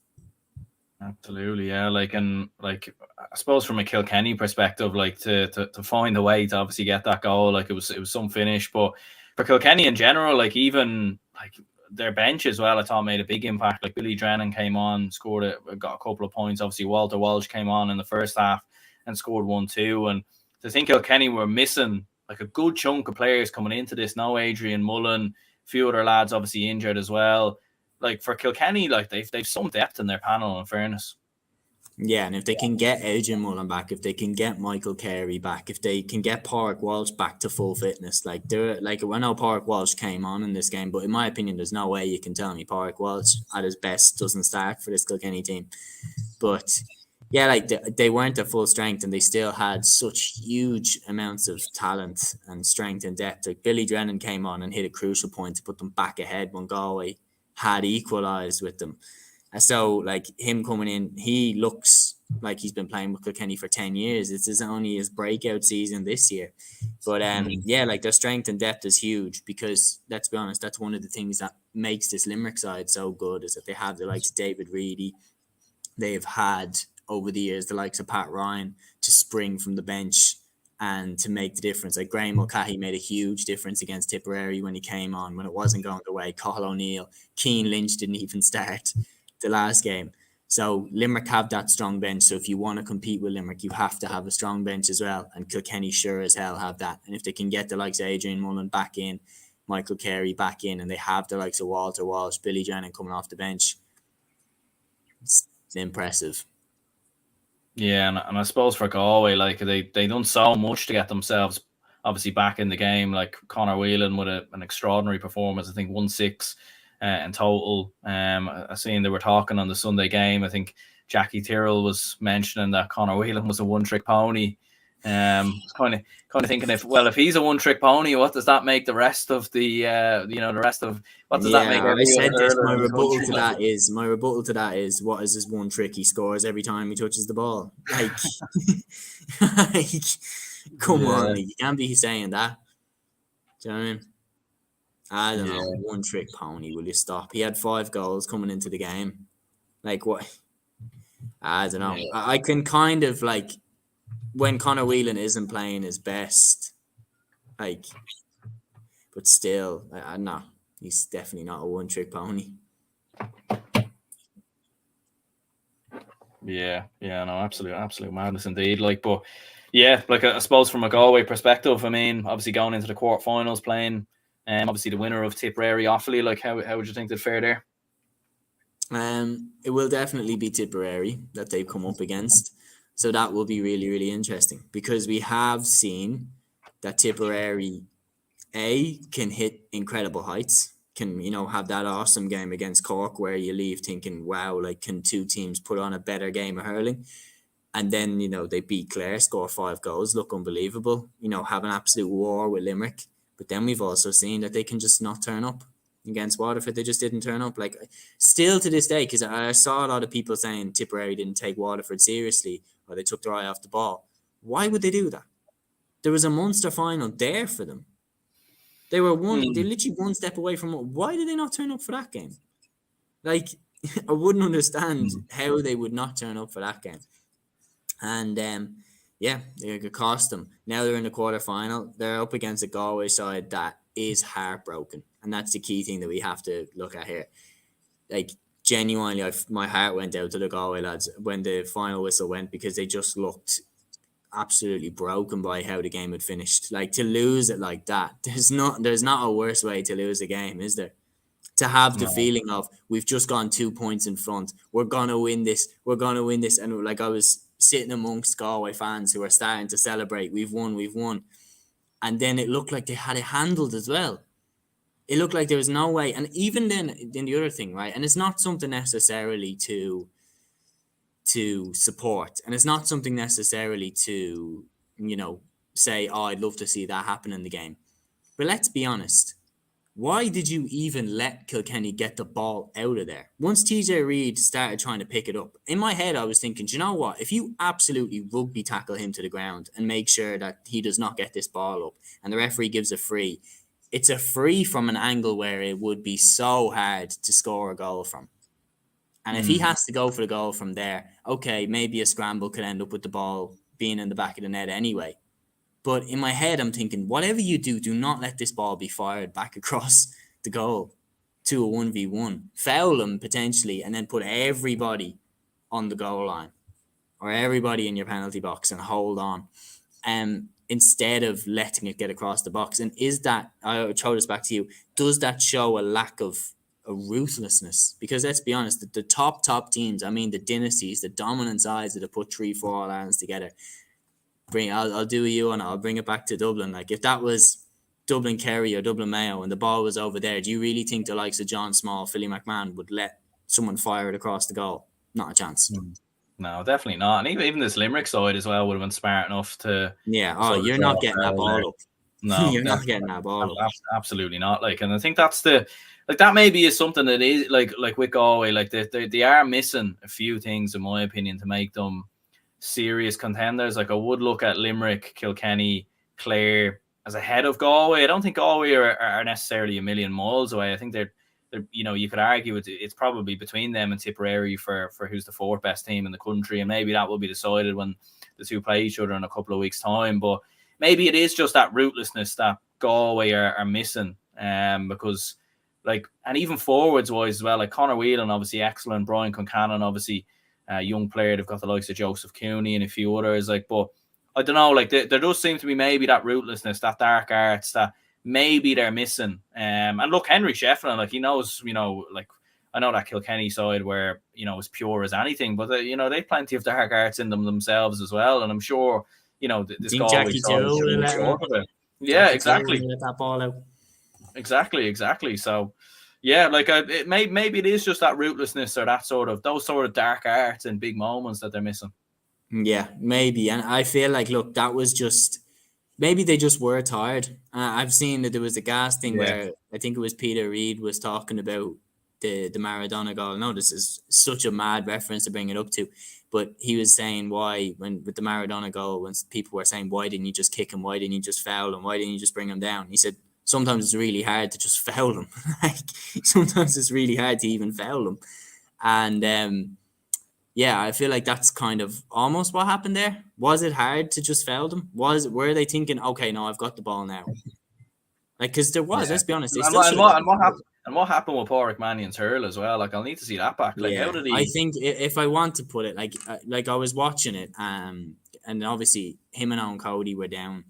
[SPEAKER 1] Absolutely, yeah. Like, and like, I suppose from a Kilkenny perspective, like, to find a way to obviously get that goal, like, it was some finish. But for Kilkenny in general, like, even like their bench as well, I thought made a big impact. Like, Billy Drennan came on, got a couple of points. Obviously, Walter Walsh came on in the first half and scored 1-2. And to think Kilkenny were missing like a good chunk of players coming into this. No Adrian Mullen, a few other lads obviously injured as well. Like, for Kilkenny, like, they've some depth in their panel, in fairness.
[SPEAKER 2] Yeah, and if they can get Adrian Mullen back, if they can get Michael Carey back, if they can get Pádraig Walsh back to full fitness, like, I know Pádraig Walsh came on in this game, but in my opinion, there's no way you can tell me Pádraig Walsh at his best doesn't start for this Kilkenny team. But yeah, like, they weren't at full strength, and they still had such huge amounts of talent and strength and depth. Like, Billy Drennan came on and hit a crucial point to put them back ahead when Galway had equalised with them. And so, like, him coming in, he looks like he's been playing with Kilkenny for 10 years. It's only his breakout season this year. But like, their strength and depth is huge because, let's be honest, that's one of the things that makes this Limerick side so good, is that they have the likes of David Reedy. They've had, over the years, the likes of Pat Ryan to spring from the bench and to make the difference. Like Graham Mulcahy made a huge difference against Tipperary when he came on, when it wasn't going their way. Cathal O'Neill, Keane Lynch didn't even start the last game. So Limerick have that strong bench. So if you want to compete with Limerick, you have to have a strong bench as well. And Kilkenny sure as hell have that. And if they can get the likes of Adrian Mullen back in, Michael Carey back in, and they have the likes of Walter Walsh, Billy Drennan coming off the bench, it's impressive.
[SPEAKER 1] Yeah, and I suppose for Galway, like they done so much to get themselves obviously back in the game. Like Conor Whelan with an extraordinary performance. I think 1-6 in total. I seen they were talking on the Sunday game. I think Jackie Tyrrell was mentioning that Conor Whelan was a one-trick pony. Kind of thinking if he's a one-trick pony, what does that make the rest of the what does that make?
[SPEAKER 2] I said this. My rebuttal to that is what is his one trick? He scores every time he touches the ball. Like, come on, you can't be saying that. Do you know what I mean? I don't know. One trick pony. Will you stop? He had 5 goals coming into the game. Like what? I don't know. Yeah. I can kind of like when Conor Whelan isn't playing his best, like, but still, no, he's definitely not a one-trick pony.
[SPEAKER 1] Yeah, no, absolute madness indeed. Like, but yeah, like I suppose from a Galway perspective, I mean, obviously going into the quarterfinals, playing, obviously the winner of Tipperary, Offaly. Like, how would you think they'd fare there?
[SPEAKER 2] It will definitely be Tipperary that they've come up against. So that will be really, really interesting because we have seen that Tipperary, can hit incredible heights, can, have that awesome game against Cork where you leave thinking, wow, like can 2 teams put on a better game of hurling? And then, they beat Clare, score 5 goals, look unbelievable, have an absolute war with Limerick. But then we've also seen that they can just not turn up. Against Waterford, they just didn't turn up. Like, still to this day, because I saw a lot of people saying Tipperary didn't take Waterford seriously or they took their eye off the ball. Why would they do that? There was a Munster final there for them. They were they're literally one step away from it. Why did they not turn up for that game? Like, I wouldn't understand how they would not turn up for that game. And it could cost them. Now they're in the quarterfinal. They're up against a Galway side that is heartbroken. And that's the key thing that we have to look at here. Like, genuinely, my heart went out to the Galway lads when the final whistle went because they just looked absolutely broken by how the game had finished. Like, to lose it like that, there's not a worse way to lose a game, is there? To have the feeling of we've just gone 2 points in front, we're gonna win this, and like I was sitting amongst Galway fans who are starting to celebrate, we've won, and then it looked like they had it handled as well. It looked like there was no way, and even then the other thing, right? And it's not something necessarily to support, and it's not something necessarily to, say, oh, I'd love to see that happen in the game. But let's be honest. Why did you even let Kilkenny get the ball out of there? Once TJ Reid started trying to pick it up, in my head I was thinking, do you know what? If you absolutely rugby tackle him to the ground and make sure that he does not get this ball up and the referee gives a free, it's a free from an angle where it would be so hard to score a goal from. And if he has to go for the goal from there, okay, maybe a scramble could end up with the ball being in the back of the net anyway. But in my head, I'm thinking, whatever you do, do not let this ball be fired back across the goal to a 1v1. Foul him potentially and then put everybody on the goal line or everybody in your penalty box and hold on. Instead of letting it get across the box. And is that, I'll throw this back to you, does that show a lack of a ruthlessness? Because let's be honest, the top teams, I mean the dynasties, the dominant sides that have put 3-4 All-Irelands together, I'll do you and I'll bring it back to Dublin. Like, if that was Dublin Kerry or Dublin Mayo and the ball was over there, do you really think the likes of John Small, Philly McMahon would let someone fire it across the goal? Not a chance.
[SPEAKER 1] No, definitely not. And even this Limerick side as well would have been smart enough to.
[SPEAKER 2] Yeah. Oh, you're not getting that ball up.
[SPEAKER 1] No,
[SPEAKER 2] you're not getting that ball up.
[SPEAKER 1] Absolutely not. Like, and I think that's that maybe is something that is like with Galway, like they are missing a few things in my opinion to make them serious contenders. Like, I would look at Limerick, Kilkenny, Clare as ahead of Galway. I don't think Galway are necessarily a million miles away. I think they're you could argue it's probably between them and Tipperary for who's the 4th best team in the country, and maybe that will be decided when the two play each other in a couple of weeks' time. But maybe it is just that rootlessness that Galway are missing. Because and even forwards wise as well, like Conor Whelan, obviously excellent. Brian Concannon, obviously a young player. They've got the likes of Joseph Cooney and a few others. But I don't know. There does seem to be maybe that rootlessness, that dark arts that maybe they're missing. And look, Henry Shefflin, he knows, I know that Kilkenny side where, as pure as anything, but they've plenty of dark arts in them themselves as well. And I'm sure, this Galway side is short of it. Yeah, exactly.
[SPEAKER 2] Let that ball out.
[SPEAKER 1] Exactly. So, yeah, maybe it is just that rootlessness or that those sort of dark arts and big moments that they're missing.
[SPEAKER 2] Yeah, maybe. And I feel like, look, that was just, maybe they just were tired. I've seen that there was a gas thing where I think it was Peter Reid was talking about the Maradona goal. No, this is such a mad reference to bring it up to. But he was saying why, with the Maradona goal, when people were saying, why didn't you just kick him? Why didn't you just foul him? Why didn't you just bring him down? He said, sometimes it's really hard to just foul him. Sometimes it's really hard to even foul him. And yeah, I feel like that's kind of almost what happened there. Was it hard to just foul them? Were they thinking, okay, no, I've got the ball now? Because there was, let's be honest. They still
[SPEAKER 1] and what happened with Pádraig Mannion's hurl as well? I'll need to see that back. How did he?
[SPEAKER 2] I think if I want to put it, I was watching it, and obviously him and Owen Cody were down,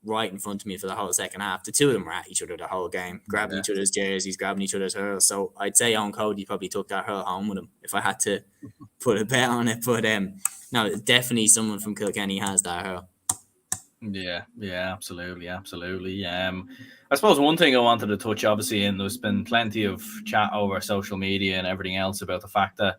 [SPEAKER 2] right in front of me for the whole second half. The two of them were at each other the whole game, grabbing each other's jerseys, grabbing each other's hurls. So I'd say Owen Cody probably took that hurl home with him if I had to put a bet on it. But no, definitely someone from Kilkenny has that hurl.
[SPEAKER 1] Yeah, absolutely. I suppose one thing I wanted to touch, obviously, and there's been plenty of chat over social media and everything else about the fact that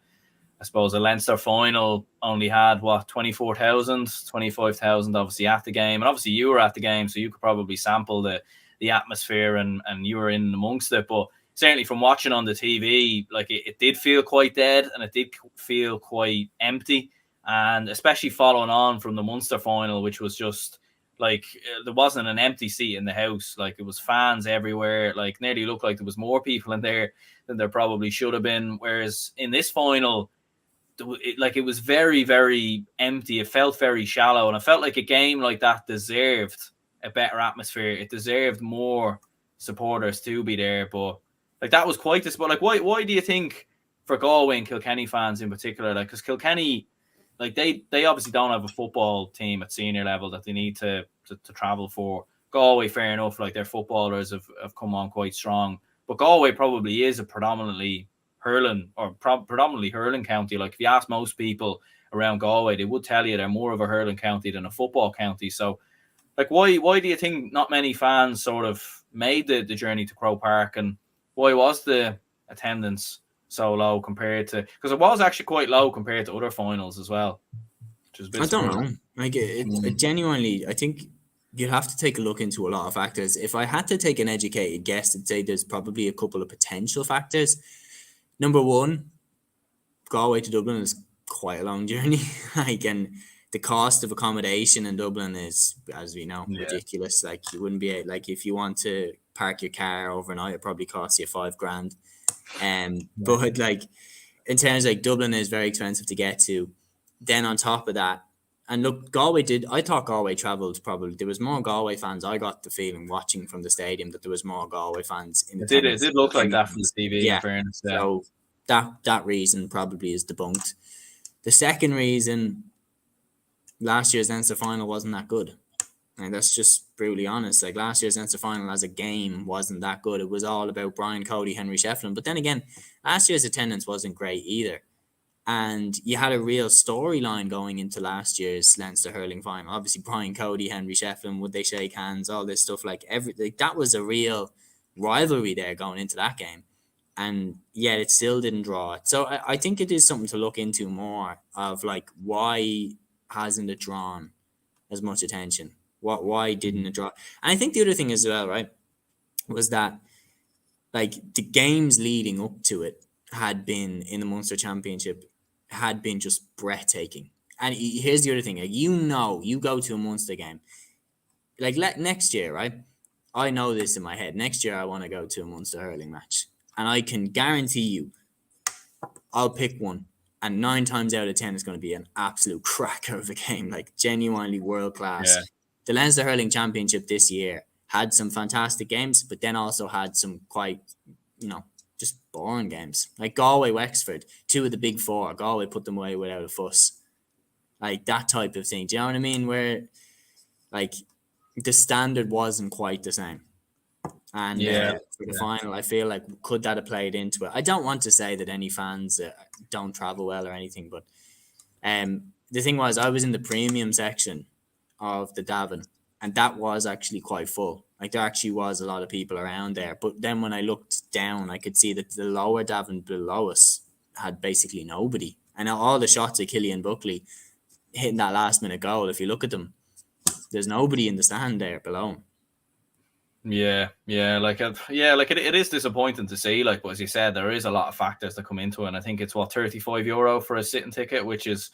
[SPEAKER 1] I suppose the Leinster final only had 24,000, 25,000 obviously at the game, and obviously you were at the game, so you could probably sample the atmosphere and you were in amongst it. But certainly from watching on the TV, it did feel quite dead and it did feel quite empty, and especially following on from the Munster final, which was just there wasn't an empty seat in the house. It was fans everywhere. Nearly looked like there was more people in there than there probably should have been. Whereas in this final, it was very, very empty. It felt very shallow, and I felt like a game like that deserved a better atmosphere. It deserved more supporters to be there. But that was quite this. But why do you think for Galway and Kilkenny fans in particular, because Kilkenny, they obviously don't have a football team at senior level that they need to travel for. Galway, fair enough, their footballers have come on quite strong. But Galway probably is a predominantly hurling county. If you ask most people around Galway, they would tell you they're more of a hurling county than a football county. So, why do you think not many fans sort of made the journey to Croke Park, and why was the attendance so low compared to, because it was actually quite low compared to other finals as well, which is a bit
[SPEAKER 2] I don't know. It genuinely, I think you'd have to take a look into a lot of factors. If I had to take an educated guess, I'd say there's probably a couple of potential factors. Number one, Galway to Dublin is quite a long journey. And the cost of accommodation in Dublin is, as we know, ridiculous. You wouldn't be if you want to park your car overnight, it probably costs you $5,000. But in terms Dublin is very expensive to get to. Then on top of that, and look, I thought Galway travelled probably. There was more Galway fans. I got the feeling watching from the stadium that there was more Galway fans in the
[SPEAKER 1] It did look like that from the TV, in fairness. Yeah.
[SPEAKER 2] So that reason probably is debunked. The second reason, last year's Leinster final wasn't that good. And that's just brutally honest. Last year's Leinster final as a game wasn't that good. It was all about Brian Cody, Henry Shefflin. But then again, last year's attendance wasn't great either. And you had a real storyline going into last year's Leinster hurling final. Obviously, Brian Cody, Henry Shefflin, would they shake hands? All this stuff. That was a real rivalry there going into that game. And yet it still didn't draw it. So I think it is something to look into more of why hasn't it drawn as much attention? Why didn't it draw? And I think the other thing as well, right, was that the games leading up to it had been in the Munster Championship had been just breathtaking. And here's the other thing, you go to a Munster game, next year, right? I know this in my head. Next year I want to go to a Munster hurling match, and I can guarantee you, I'll pick one, and 9 times out of 10 it's going to be an absolute cracker of a game, genuinely world class. the Leinster Hurling Championship this year had some fantastic games, but then also had some quite, just boring games. Like Galway, Wexford, two of the big four. Galway put them away without a fuss. Like that type of thing. Do you know what I mean? Where like the standard wasn't quite the same. And for the final, I feel like could that have played into it? I don't want to say that any fans don't travel well or anything, but the thing was, I was in the premium section of the Davin, and that was actually quite full. Like there actually was a lot of people around there. But then when I looked down, I could see that the lower Davin below us had basically nobody. And all the shots of Killian Buckley hitting that last minute goal, if you look at them, there's nobody in the stand there below him.
[SPEAKER 1] Yeah, it is disappointing to see. Like, but as you said, there is a lot of factors that come into it. And I think it's €35 for a sitting ticket, which is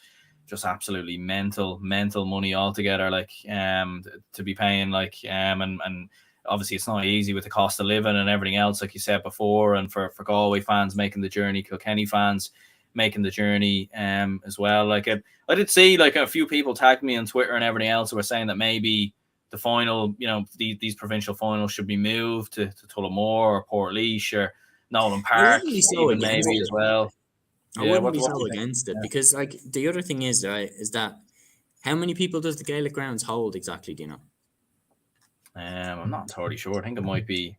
[SPEAKER 1] just absolutely mental money altogether. Like, to be paying and obviously it's not easy with the cost of living and everything else, like you said before. And for Galway fans making the journey, Kilkenny fans making the journey, as well. Like, I did see like a few people tagged me on Twitter and everything else who were saying that maybe the final, these provincial finals should be moved to Tullamore or Portlaoise or Nolan Park, even maybe as well.
[SPEAKER 2] I wouldn't be so against it because, like, the other thing is, right, is that how many people does the Gaelic grounds hold exactly? Do you know?
[SPEAKER 1] I'm not totally sure. I think it might be.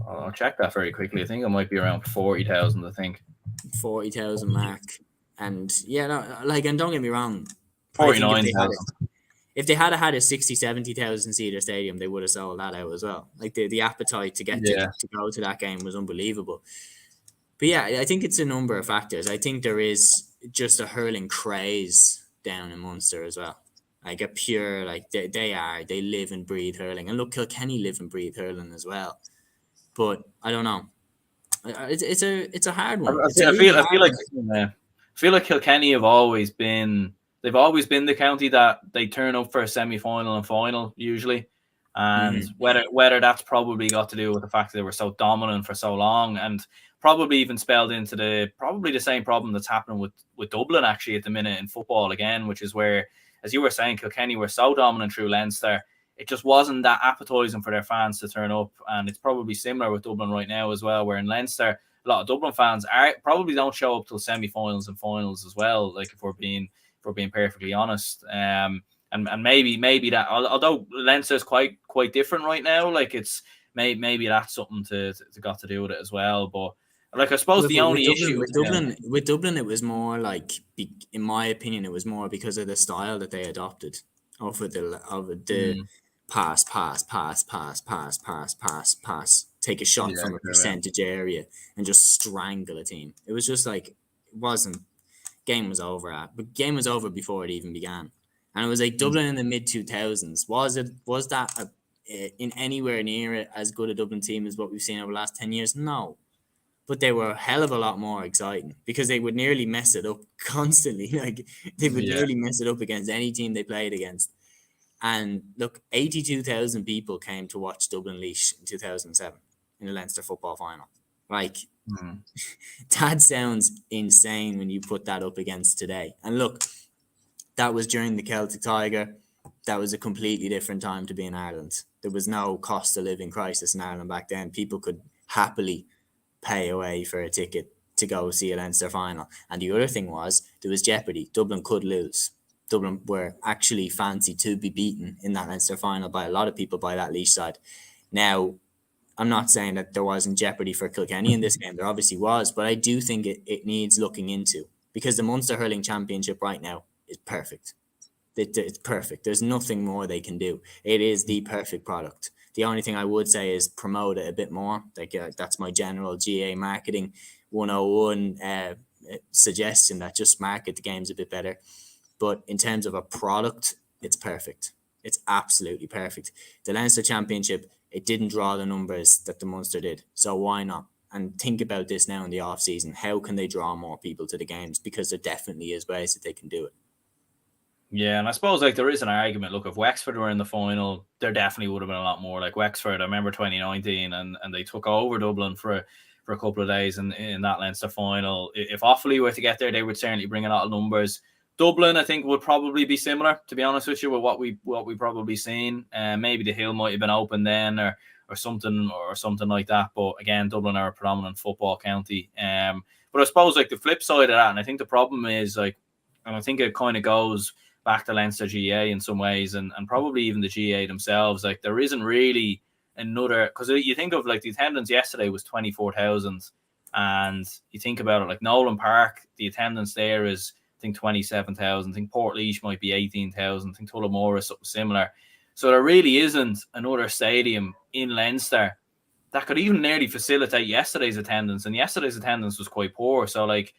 [SPEAKER 1] I'll check that very quickly. I think it might be around 40,000. I think
[SPEAKER 2] 40,000 mark, and and don't get me wrong,
[SPEAKER 1] 49,000.
[SPEAKER 2] If they had had a 60,000-70,000 seater stadium, they would have sold that out as well. Like the appetite to get to go to that game was unbelievable. But yeah, I think it's a number of factors. I think there is just a hurling craze down in Munster as well. Like a pure, like they live and breathe hurling. And look, Kilkenny live and breathe hurling as well. But I don't know. It's a hard one.
[SPEAKER 1] I feel like Kilkenny have always been. They've always been the county that they turn up for a semi-final and final usually, and whether that's probably got to do with the fact that they were so dominant for so long, and probably even spelled into the same problem that's happening with Dublin actually at the minute in football again, which is where, as you were saying, Kilkenny were so dominant through Leinster, it just wasn't that appetizing for their fans to turn up, and it's probably similar with Dublin right now as well, where in Leinster a lot of Dublin fans probably don't show up till semi-finals and finals as well. Like if we're being perfectly honest, and maybe that, although Leinster is quite different right now, like it's maybe that's something to got to do with it as well. But like I suppose the only issue
[SPEAKER 2] with Dublin, it was more like, in my opinion, it was more because of the style that they adopted over the pass, take a shot from a percentage area and just strangle a team. It was just like, it wasn't. Game was over but game was over before it even began, and it was like Dublin in the mid 2000s. Was that in anywhere near as good a Dublin team as what we've seen over the last 10 years? No, but they were a hell of a lot more exciting because they would nearly mess it up constantly. Like they would nearly mess it up against any team they played against. And look, 82,000 people came to watch Dublin Laois in 2007 in the Leinster football final. Like, that sounds insane when you put that up against today. And look, that was during the Celtic Tiger. That was a completely different time to be in Ireland. There was no cost of living crisis in Ireland back then. People could happily pay away for a ticket to go see a Leinster final. And the other thing was, there was jeopardy. Dublin could lose. Dublin were actually fancied to be beaten in that Leinster final by a lot of people by that Laois side. Now, I'm not saying that there wasn't jeopardy for Kilkenny in this game. There obviously was, but I do think it needs looking into, because the Munster Hurling Championship right now is perfect. It's perfect. There's nothing more they can do. It is the perfect product. The only thing I would say is promote it a bit more. Like that's my general GA marketing 101 suggestion, that just market the games a bit better. But in terms of a product, it's perfect. It's absolutely perfect. The Leinster Championship, it didn't draw the numbers that the Munster did. So why not? And think about this now in the off season. How can they draw more people to the games? Because there definitely is ways that they can do it.
[SPEAKER 1] Yeah, and I suppose like there is an argument. Look, if Wexford were in the final, there definitely would have been a lot more. Like Wexford, I remember 2019, and they took over Dublin for a couple of days in that Leinster final. If Offaly were to get there, they would certainly bring a lot of numbers. Dublin, I think, would probably be similar, to be honest with you, with what we probably seen. Maybe the Hill might have been open then, or something like that. But again, Dublin are a predominant football county. But I suppose like the flip side of that, and I think the problem is like, and I think it kind of goes back to Leinster GA in some ways, and probably even the GA themselves. Like there isn't really another, because you think of like the attendance yesterday was 24,000, and you think about it like Nolan Park, the attendance there is I think 27,000. I think Portlaoise might be 18,000. I think Tullamore is something similar. So there really isn't another stadium in Leinster that could even nearly facilitate yesterday's attendance. And yesterday's attendance was quite poor. So like,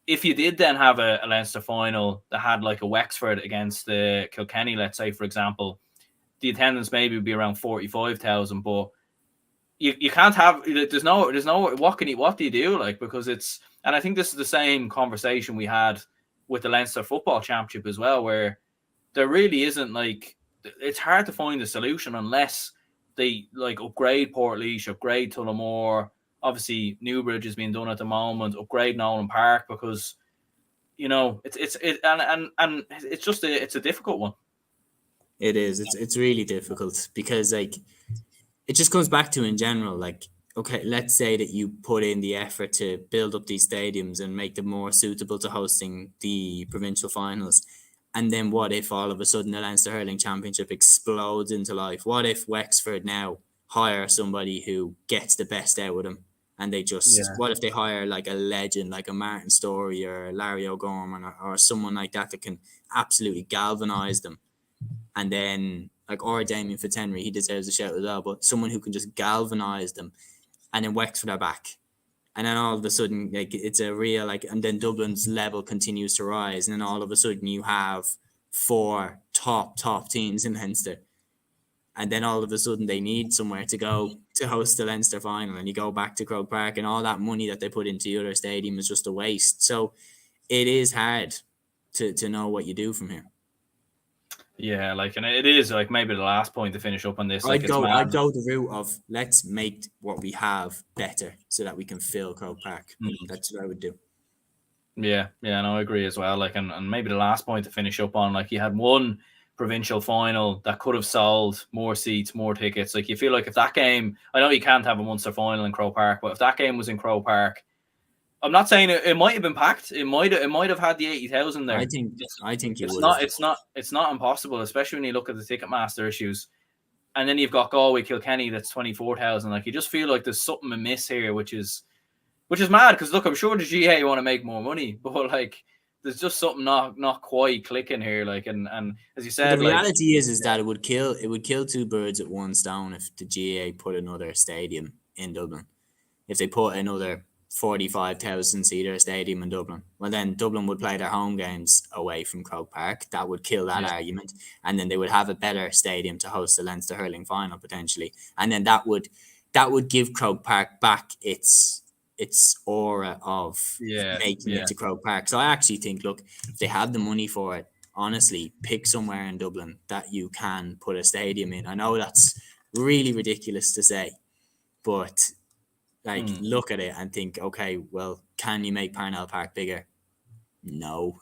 [SPEAKER 1] if you did then have a Leinster final that had like a Wexford against the Kilkenny, let's say, for example, the attendance maybe would be around 45,000. But you can't have, there's no what do you do, like, because it's, and I think this is the same conversation we had with the Leinster Football Championship as well, where there really isn't like, it's hard to find a solution unless they like upgrade Portlaoise, upgrade Tullamore. Obviously, Newbridge is being done at the moment. Upgrade Nolan Park, because and it's just it's a difficult one.
[SPEAKER 2] It is. It's really difficult because like it just comes back to in general, like, okay, let's say that you put in the effort to build up these stadiums and make them more suitable to hosting the provincial finals. And then what if all of a sudden the Leinster Hurling Championship explodes into life? What if Wexford now hire somebody who gets the best out of them? And they just, what if they hire like a legend, like a Martin Storey or Larry O'Gorman or someone like that can absolutely galvanise them? And then like, or Damien Fitzhenry, he deserves a shout as well, but someone who can just galvanise them. And then Wexford are back. And then all of a sudden, like, it's a real, like, and then Dublin's level continues to rise. And then all of a sudden you have 4 top teams in Leinster. And then all of a sudden they need somewhere to go to host the Leinster final. And you go back to Croke Park, and all that money that they put into the other stadium is just a waste. So it is hard to know what you do from here.
[SPEAKER 1] Yeah, like, and it is like maybe the last point to finish up on this. Like,
[SPEAKER 2] I'd go the route of let's make what we have better so that we can fill Croke Park. That's what I would do.
[SPEAKER 1] Yeah, no, I agree as well. Like, and maybe the last point to finish up on, like, you had one provincial final that could have sold more seats, more tickets. Like, you feel like if that game, I know you can't have a Munster final in Croke Park, but if that game was in Croke Park, I'm not saying it might have been packed. It might have had the 80,000 there.
[SPEAKER 2] I think it would.
[SPEAKER 1] It's not impossible, especially when you look at the Ticketmaster issues. And then you've got Galway, Kilkenny, that's 24,000. Like, you just feel like there's something amiss here, which is mad. Because look, I'm sure the GA want to make more money, but like, there's just something not quite clicking here. Like, and as you said,
[SPEAKER 2] the reality is that it would kill 2 birds at one stone if the GA put another stadium in Dublin. If they put another 45,000 seater stadium in Dublin, well, then Dublin would play their home games away from Croke Park. That would kill that argument, and then they would have a better stadium to host the Leinster Hurling final potentially, and then that would give Croke Park back its aura of making it to Croke Park. So I actually think, look, if they have the money for it, honestly, pick somewhere in Dublin that you can put a stadium in. I know that's really ridiculous to say, but like, look at it and think, okay, well, can you make Parnell Park bigger? No.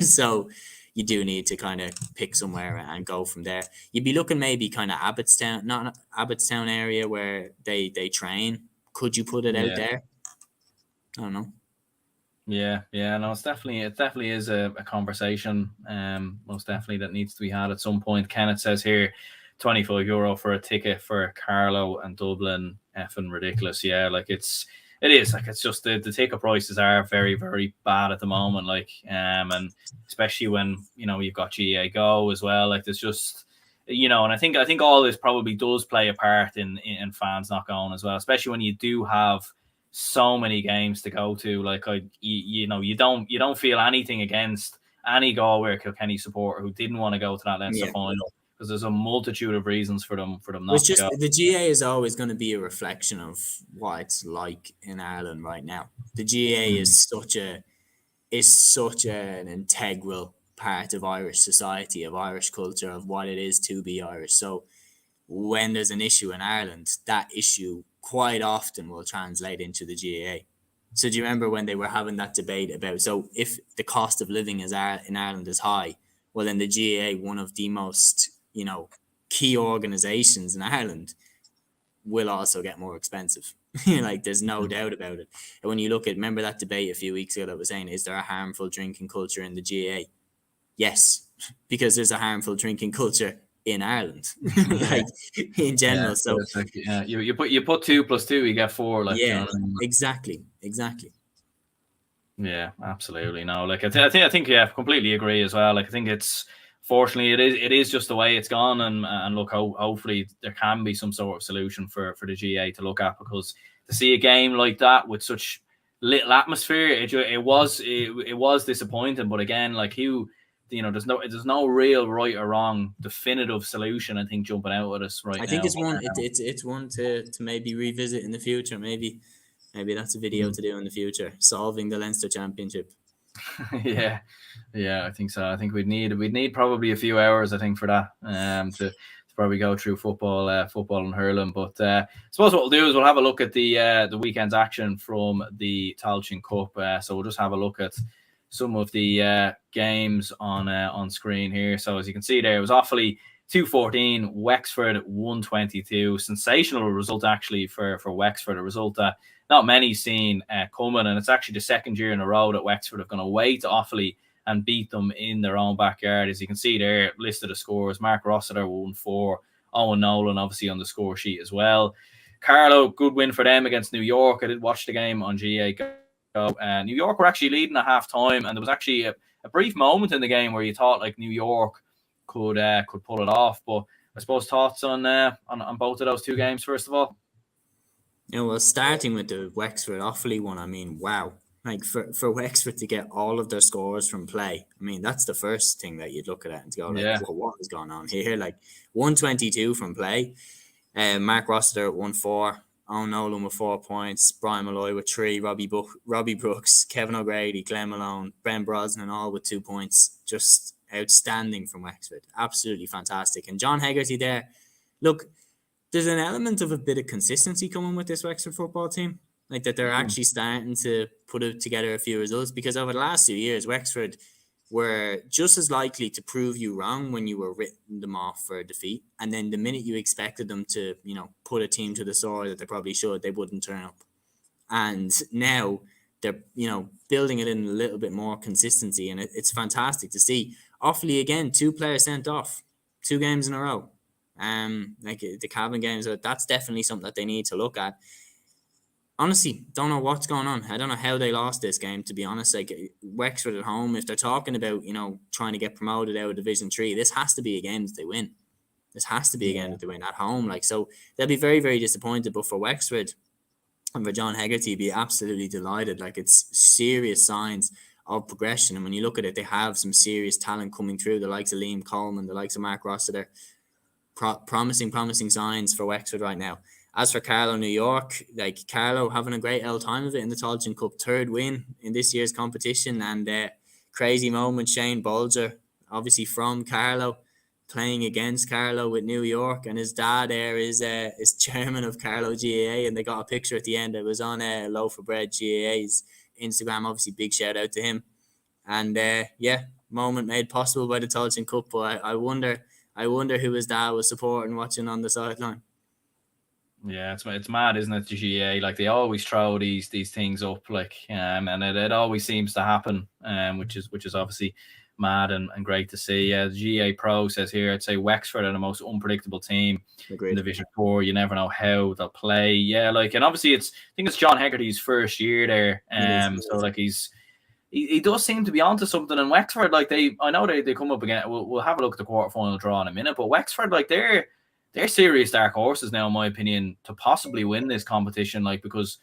[SPEAKER 2] So you do need to kind of pick somewhere and go from there. You'd be looking maybe kind of Abbottstown, not Abbottstown area where they train. Could you put it out there? I don't know.
[SPEAKER 1] Yeah, no, it definitely is a conversation, most definitely, that needs to be had at some point. Kenneth says here, €25 for a ticket for Carlow and Dublin, effing ridiculous. Yeah, like, it is like, it's just the ticket prices are very, very bad at the moment. Like, and especially when you've got GA Go as well. Like, there's just and I think all this probably does play a part in fans not going as well, especially when you do have so many games to go to. Like, you don't feel anything against any Galway or Kilkenny supporter who didn't want to go to that Leinster final, because there's a multitude of reasons for them not to go.
[SPEAKER 2] The GA is always going to be a reflection of what it's like in Ireland right now. The GA is such an integral part of Irish society, of Irish culture, of what it is to be Irish. So when there's an issue in Ireland, that issue quite often will translate into the GA. So do you remember when they were having that debate about, so if the cost of living in Ireland is high, well then the GAA, one of the most, key organizations in Ireland, will also get more expensive. Like there's no doubt about it. And when you look at, remember that debate a few weeks ago that was saying, is there a harmful drinking culture in the GAA? Yes, because there's a harmful drinking culture in Ireland, like in general.
[SPEAKER 1] Yeah,
[SPEAKER 2] so
[SPEAKER 1] it's like, you put 2 + 2, you get 4. Like,
[SPEAKER 2] yeah,
[SPEAKER 1] you know what I mean?
[SPEAKER 2] exactly.
[SPEAKER 1] Yeah, absolutely. No, like I think, yeah, completely agree as well. Like I think it's fortunately it is just the way it's gone, and look, hopefully there can be some sort of solution for the GA to look at, because to see a game like that with such little atmosphere, it was disappointing. But again, like there's no real right or wrong definitive solution, I think, jumping out at us right
[SPEAKER 2] I
[SPEAKER 1] now.
[SPEAKER 2] think it's one to maybe revisit in the future. Maybe that's a video to do in the future. Solving the Leinster Championship.
[SPEAKER 1] Yeah, I think so. I think we'd need probably a few hours, I think, for that, to probably go through football and hurling. But I suppose what we'll do is we'll have a look at the weekend's action from the Tailteann Cup. So we'll just have a look at some of the games on screen here. So as you can see there, it was Offaly 2-14, Wexford 1-22. Sensational result actually for Wexford, a result that not many seen coming, and it's actually the second year in a row that Wexford have gone away to Offaly and beat them in their own backyard. As you can see there, listed the scores: Mark Rossiter 1-4, Owen Nolan obviously on the score sheet as well. Carlow, good win for them against New York. I did watch the game on GA Go. New York were actually leading at half time, and there was actually a brief moment in the game where you thought like New York could pull it off. But I suppose thoughts on both of those two games first of all.
[SPEAKER 2] Well, starting with the Wexford Offaly one, I mean, wow. Like for Wexford to get all of their scores from play, I mean, that's the first thing that you'd look at and go, like, well, what is going on here? Like 122 from play. Mark Rossiter at 1-4. Owen Nolan with 4 points. Brian Malloy with 3. Robbie Brooks, Kevin O'Grady, Glenn Malone, Ben Brosnan all with 2 points. Just outstanding from Wexford. Absolutely fantastic. And John Hegarty there, look, there's an element of a bit of consistency coming with this Wexford football team. Like that they're actually starting to put together a few results, because over the last 2 years, Wexford were just as likely to prove you wrong when you were written them off for a defeat. And then the minute you expected them to, put a team to the sword that they probably should, they wouldn't turn up. And now they're, building it in a little bit more consistency. And it's fantastic to see. Offaly, again, 2 players sent off, 2 games in a row. Like the Cavan games, that's definitely something that they need to look at. Honestly, don't know what's going on. I don't know how they lost this game, to be honest. Like Wexford at home, if they're talking about, trying to get promoted out of Division 3, this has to be a game that they win. This has to be a game that they win at home. Like, so they'll be very, very disappointed. But for Wexford and for John Hegarty, be absolutely delighted. Like, it's serious signs of progression. And when you look at it, they have some serious talent coming through, the likes of Liam Coleman, the likes of Mark Rossiter. Promising signs for Wexford right now. As for Carlow, New York, like Carlow having a great old time of it in the Tailteann Cup, 3rd win in this year's competition, and crazy moment, Shane Bolger, obviously from Carlow, playing against Carlow with New York, and his dad there is chairman of Carlow GAA, and they got a picture at the end. It was on Loaf of Bread GAA's Instagram. Obviously, big shout out to him. And moment made possible by the Tailteann Cup. But I wonder who his dad was supporting, watching on the sideline.
[SPEAKER 1] Yeah, it's mad, isn't it? The GA, like they always throw these things up, like and it always seems to happen, which is obviously mad and great to see. The GA Pro says here, I'd say Wexford are the most unpredictable team in Division 4. You never know how they'll play. Yeah, like, and obviously I think it's John Hegarty's first year there, so like he does seem to be onto something. And Wexford, like I know they come up again. We'll have a look at the quarterfinal draw in a minute, but Wexford, like they're serious dark horses now, in my opinion, to possibly win this competition. Like, because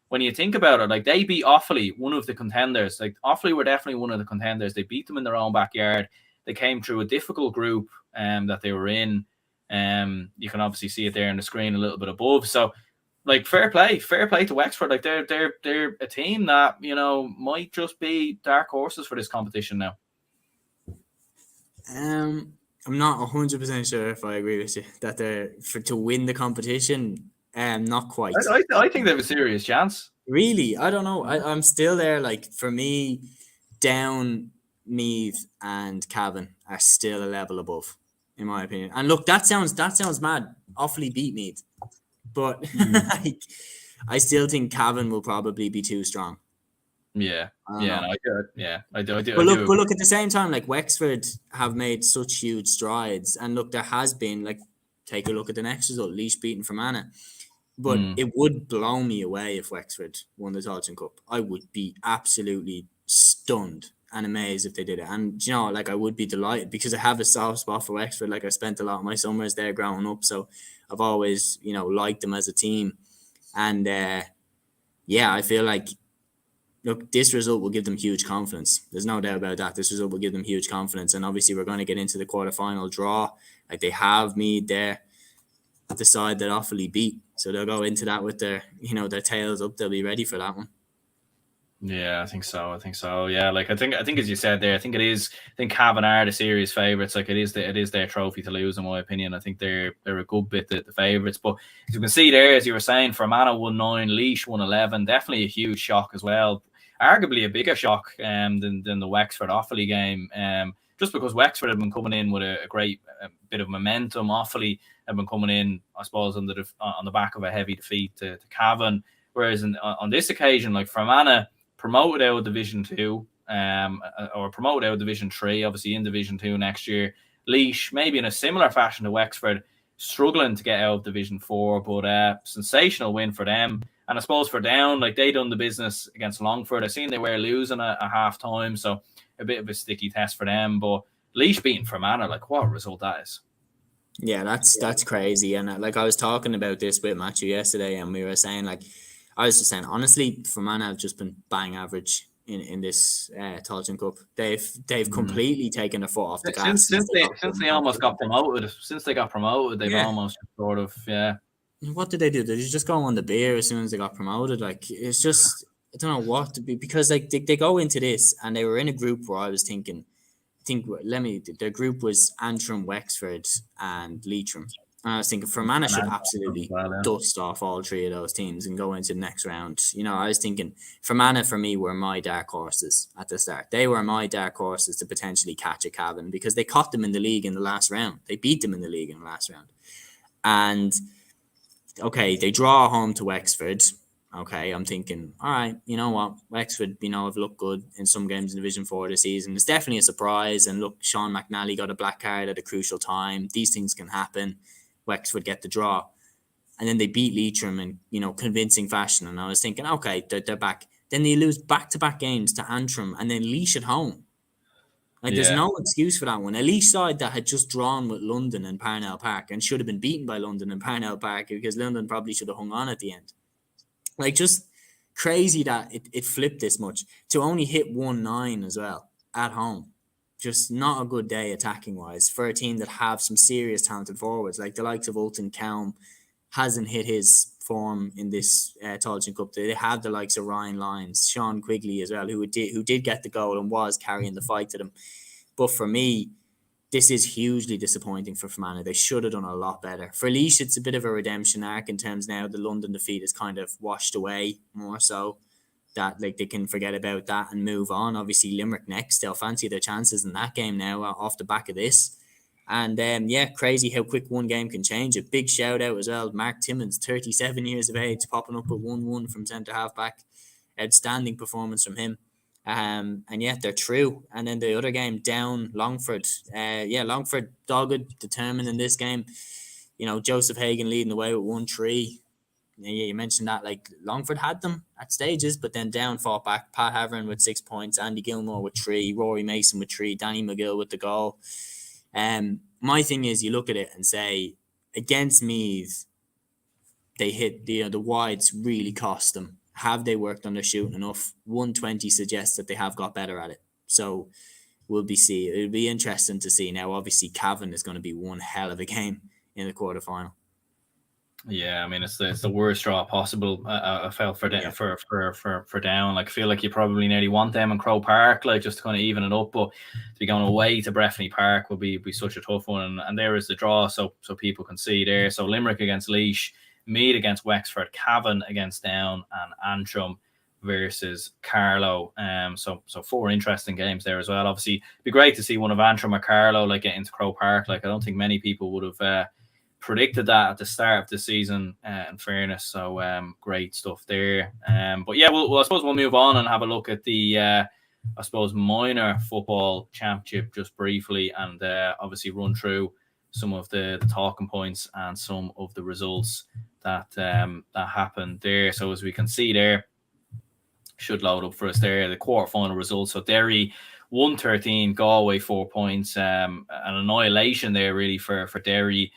[SPEAKER 1] when you think about it, like they beat Offaly, one of the contenders. Like Offaly were definitely one of the contenders. They beat them in their own backyard. They came through a difficult group that they were in. You can obviously see it there on the screen a little bit above. So, like, fair play to Wexford. Like they're a team that, might just be dark horses for this competition now.
[SPEAKER 2] I'm not 100% sure if I agree with you that they're to win the competition. Not quite.
[SPEAKER 1] I think they have a serious chance.
[SPEAKER 2] Really, I don't know. I'm still there. Like for me, Down, Meath, and Cavan are still a level above, in my opinion. And look, that sounds mad. Awfully beat Meath, but
[SPEAKER 1] Mm.
[SPEAKER 2] like, I still think Cavan will probably be too strong.
[SPEAKER 1] Yeah,
[SPEAKER 2] I don't
[SPEAKER 1] yeah,
[SPEAKER 2] know.
[SPEAKER 1] no, I do. Yeah, I do. I do. I
[SPEAKER 2] But look,
[SPEAKER 1] do.
[SPEAKER 2] but look at the same time, like Wexford have made such huge strides, and look, there has been like, take a look at the next result, Laois beating Fermanagh. But
[SPEAKER 1] Mm.
[SPEAKER 2] it would blow me away if Wexford won the Tailteann Cup. I would be absolutely stunned and amazed if they did it. And you know, like I would be delighted because I have a soft spot for Wexford. Like I spent a lot of my summers there growing up, so I've always liked them as a team. And yeah, I feel like look, this result will give them huge confidence. There's no doubt about that. This result will give them huge confidence, and obviously we're going to get into the quarterfinal draw. Like they have Mead there at the side that awfully beat, so they'll go into that with their tails up. They'll be ready for that one.
[SPEAKER 1] Yeah, I think so. I think so. Yeah, like I think as you said there, I think it is. I think Cavan are the series favourites. Like it is their trophy to lose, in my opinion. I think they're a good bit the favourites. But as you can see there, as you were saying, Fermanagh won 9, Laois won 11. Definitely a huge shock as well. Arguably a bigger shock than the Wexford Offaly game. Just because Wexford have been coming in with a great bit of momentum. Offaly have been coming in, I suppose, on the back of a heavy defeat to Cavan. Whereas on this occasion, like Fermanagh promoted out of Division Two, or promoted out of Division Three, obviously in Division Two next year. Laois, maybe in a similar fashion to Wexford, struggling to get out of Division Four, but sensational win for them. And I suppose for Down, like they done the business against Longford. I seen they were losing a half time, so a bit of a sticky test for them. But Laois beating Fermanagh, like what a result that is.
[SPEAKER 2] Yeah, that's crazy. And like I was talking about this with Matthew yesterday, and we were saying like, I was just saying honestly, Fermanagh have just been bang average in this Tailteann Cup. They've
[SPEAKER 1] Mm.
[SPEAKER 2] completely taken their foot off the gas
[SPEAKER 1] Since
[SPEAKER 2] since
[SPEAKER 1] since
[SPEAKER 2] they
[SPEAKER 1] they
[SPEAKER 2] got
[SPEAKER 1] since
[SPEAKER 2] put in
[SPEAKER 1] they
[SPEAKER 2] top
[SPEAKER 1] almost
[SPEAKER 2] three.
[SPEAKER 1] got promoted, they've
[SPEAKER 2] Yeah.
[SPEAKER 1] almost sort of
[SPEAKER 2] What did they do? Did they just go on the beer as soon as they got promoted? Like it's just I don't know what to be because like they go into this and they were in a group where I was thinking, their group was Antrim, Wexford, and Leitrim. And I was thinking Fermanagh should
[SPEAKER 1] as
[SPEAKER 2] absolutely
[SPEAKER 1] well. Yeah.
[SPEAKER 2] dust off all three of those teams and go into the next round. I was thinking Fermanagh for me were my dark horses at the start. They were my dark horses to potentially catch a Cavan because they caught them in the league in the last round. They beat them in the league in the last round. And okay, they draw home to Wexford. Okay, I'm thinking, all right, you know what? Wexford, have looked good in some games in Division 4 this season. It's definitely a surprise. And look, Sean McNally got a black card at a crucial time. These things can happen. Wexford get the draw. And then they beat Leitrim in, convincing fashion. And I was thinking, okay, they're back. Then they lose back-to-back games to Antrim and then Laois at home. Like, there's
[SPEAKER 1] Yeah.
[SPEAKER 2] no excuse for that one. A Laois side that had just drawn with London and Parnell Park and should have been beaten by London and Parnell Park because London probably should have hung on at the end. Like, just crazy that it flipped this much to only hit 1-9 as well at home. Just not a good day attacking wise for a team that have some serious talented forwards. Like the likes of Ulton Kelm hasn't hit his form in this Tailteann Cup. They have the likes of Ryan Lyons, Sean Quigley as well, who did get the goal and was carrying the fight to them. But for me, this is hugely disappointing for Fermanagh. They should have done a lot better. For Laois, it's a bit of a redemption arc in terms now the London defeat is kind of washed away more so that like they can forget about that and move on. Obviously, Limerick next. They'll fancy their chances in that game now off the back of this. And yeah, crazy how quick one game can change. A big shout out as well. Mark Timmins, 37 years of age, popping up at 1-1 from centre half back. Outstanding performance from him. And yeah, they're true. And then the other game down Longford. Longford dogged, determined in this game. Joseph Hagan leading the way with 1-3. Yeah, you mentioned that like Longford had them at stages, but then Down fought back. Pat Haverin with 6 points, Andy Gilmore with 3, Rory Mason with 3, Danny McGill with the goal. My thing is, you look at it and say against Meath, they hit the wides really cost them. Have they worked on their shooting enough? 120 suggests that they have got better at it. So we'll see. It'll be interesting to see. Now, obviously, Cavan is going to be one hell of a game in the quarterfinal.
[SPEAKER 1] Yeah, I mean it's the worst draw possible. I felt for
[SPEAKER 2] Yeah.
[SPEAKER 1] for Down. Like I feel like you probably nearly want them in Crow Park, like just to kind of even it up. But to be going away to Breffni Park would be such a tough one. And there is the draw, so people can see there. So Limerick against Laois. Meath against Wexford, Cavan against Down, and Antrim versus Carlow. So 4 interesting games there as well. Obviously, it'd be great to see one of Antrim or Carlow like get into Croke Park. Like, I don't think many people would have predicted that at the start of the season, in fairness. So great stuff there. But yeah, I suppose we'll move on and have a look at the I suppose minor football championship just briefly, and obviously run through some of the talking points and some of the results that happened there. So as we can see there, should load up for us there, the quarterfinal results. So Derry 113, Galway 4 points, an annihilation there really for Derry.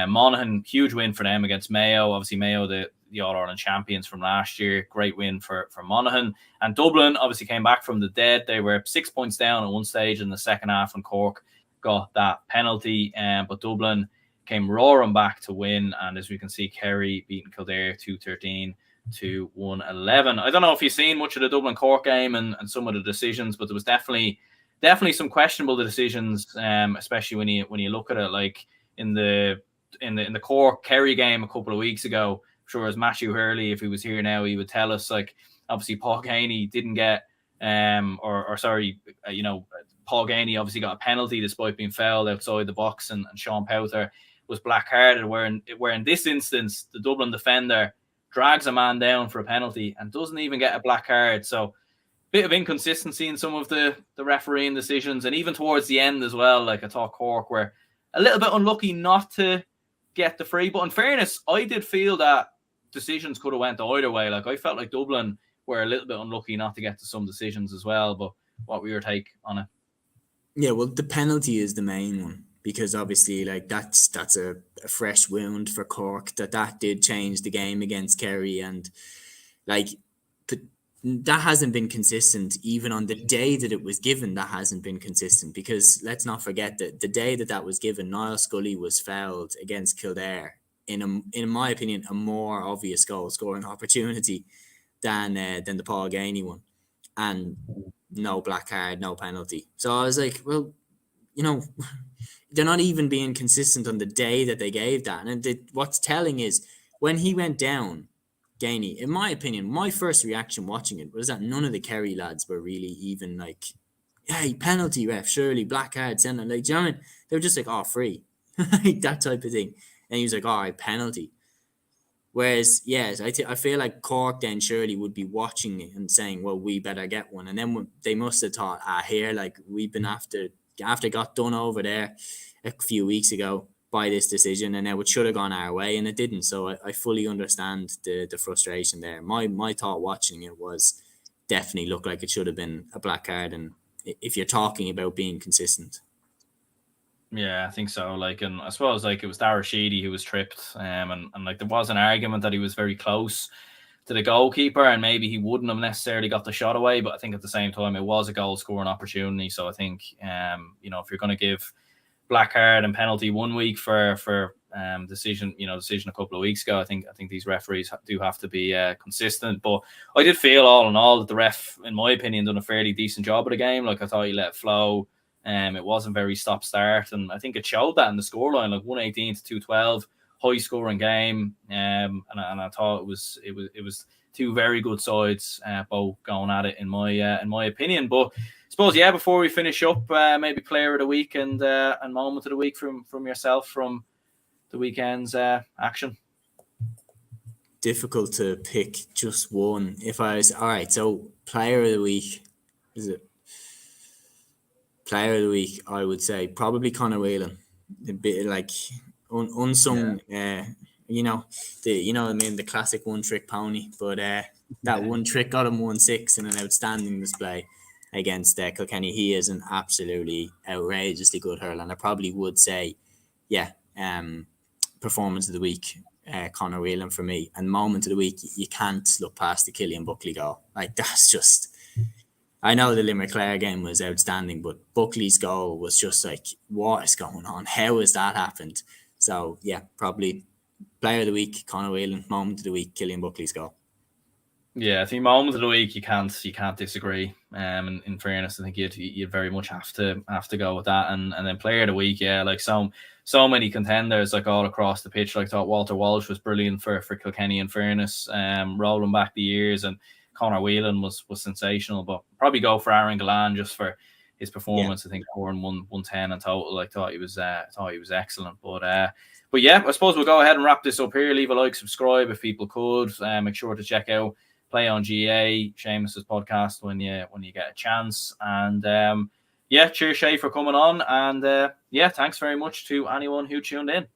[SPEAKER 1] Monaghan, huge win for them against Mayo. Obviously Mayo, the All-Ireland champions from last year. Great win for Monaghan. And Dublin obviously came back from the dead. They were 6 points down at one stage in the second half, and Cork got that penalty. But Dublin came roaring back to win. And as we can see, Kerry beating Kildare 2-13 to 1-11. I don't know if you've seen much of the Dublin Cork game and some of the decisions, but there was definitely some questionable decisions, especially when you look at it, like in the Cork Kerry game a couple of weeks ago. I'm sure as Matthew Hurley, if he was here now, he would tell us, like, obviously Paul Ganey didn't get Paul Ganey obviously got a penalty despite being fouled outside the box, and Sean Powther was black-carded, where in this instance the Dublin defender drags a man down for a penalty and doesn't even get a black card. So bit of inconsistency in some of the refereeing decisions, and even towards the end as well. Like, I thought Cork were a little bit unlucky not to get the free, but in fairness, I did feel that decisions could have went either way. Like, I felt like Dublin were a little bit unlucky not to get to some decisions as well. But what were your take on it?
[SPEAKER 2] Yeah, well, the penalty is the main one, because obviously, like, that's a fresh wound for Cork, that did change the game against Kerry, and like that hasn't been consistent. Even on the day that it was given, that hasn't been consistent, because let's not forget that the day that was given, Niall Scully was fouled against Kildare in my opinion, a more obvious goal scoring opportunity than the Paul Ganey one, and no black card, no penalty. So I was like, well, they're not even being consistent on the day that they gave that. And what's telling is when he went down, Ganey, in my opinion, my first reaction watching it was that none of the Kerry lads were really even like, hey, penalty ref, surely, black card, send them. Like, do you know what I mean? They were just like, oh, free. Like, that type of thing. And he was like, all right, penalty. Whereas, yes, I feel like Cork then surely would be watching it and saying, well, we better get one. And then they must have thought, here, like, we've been after got done over there a few weeks ago by this decision, and now it should have gone our way, and it didn't. So I fully understand the frustration there. My thought watching it was definitely looked like it should have been a black card, and if you're talking about being consistent.
[SPEAKER 1] Yeah, I think so. Like, and I suppose like it was Dara Sheedy who was tripped, and like there was an argument that he was very close to the goalkeeper, and maybe he wouldn't have necessarily got the shot away. But I think at the same time, it was a goal scoring opportunity. So I think, if you're going to give black card and penalty 1 week for decision a couple of weeks ago, I think these referees do have to be consistent. But I did feel all in all that the ref, in my opinion, done a fairly decent job of the game. Like, I thought he let it flow. It wasn't very stop-start, and I think it showed that in the scoreline, like 118 to 212, high-scoring game. And I thought it was two very good sides, both going at it in my opinion. But I suppose, before we finish up, maybe player of the week and moment of the week from yourself from the weekend's action.
[SPEAKER 2] Difficult to pick just one. If I was all right, so player of the week, is it? Player of the week, I would say probably Conor Whelan. A bit like unsung, the classic one trick pony. But that one trick got him 1-6 in an outstanding display against Kilkenny. He is an absolutely outrageously good hurler, and I probably would say, performance of the week, Conor Whelan for me. And moment of the week, you can't look past the Cillian Buckley goal. Like, that's just. I know the Limerick Clare game was outstanding, but Buckley's goal was just like, what is going on? How has that happened? So, probably player of the week, Conor Whelan. Moment of the week, Cillian Buckley's goal.
[SPEAKER 1] Yeah, I think moment of the week you can't disagree. In fairness, I think you'd very much have to go with that. And then player of the week, yeah, like so many contenders like all across the pitch. Like I thought Walter Walsh was brilliant for Kilkenny. In fairness, rolling back the years, and Conor Whelan was sensational. But probably go for Aaron Gallan just for his
[SPEAKER 2] Yeah.
[SPEAKER 1] performance. I think scoring 110 in total. I thought he was excellent. But yeah, I suppose we'll go ahead and wrap this up here. Leave a like, subscribe if people could. Make sure to check out Play on GA, Seamus's podcast when you get a chance. And yeah, cheers Shay for coming on. And yeah, thanks very much to anyone who tuned in.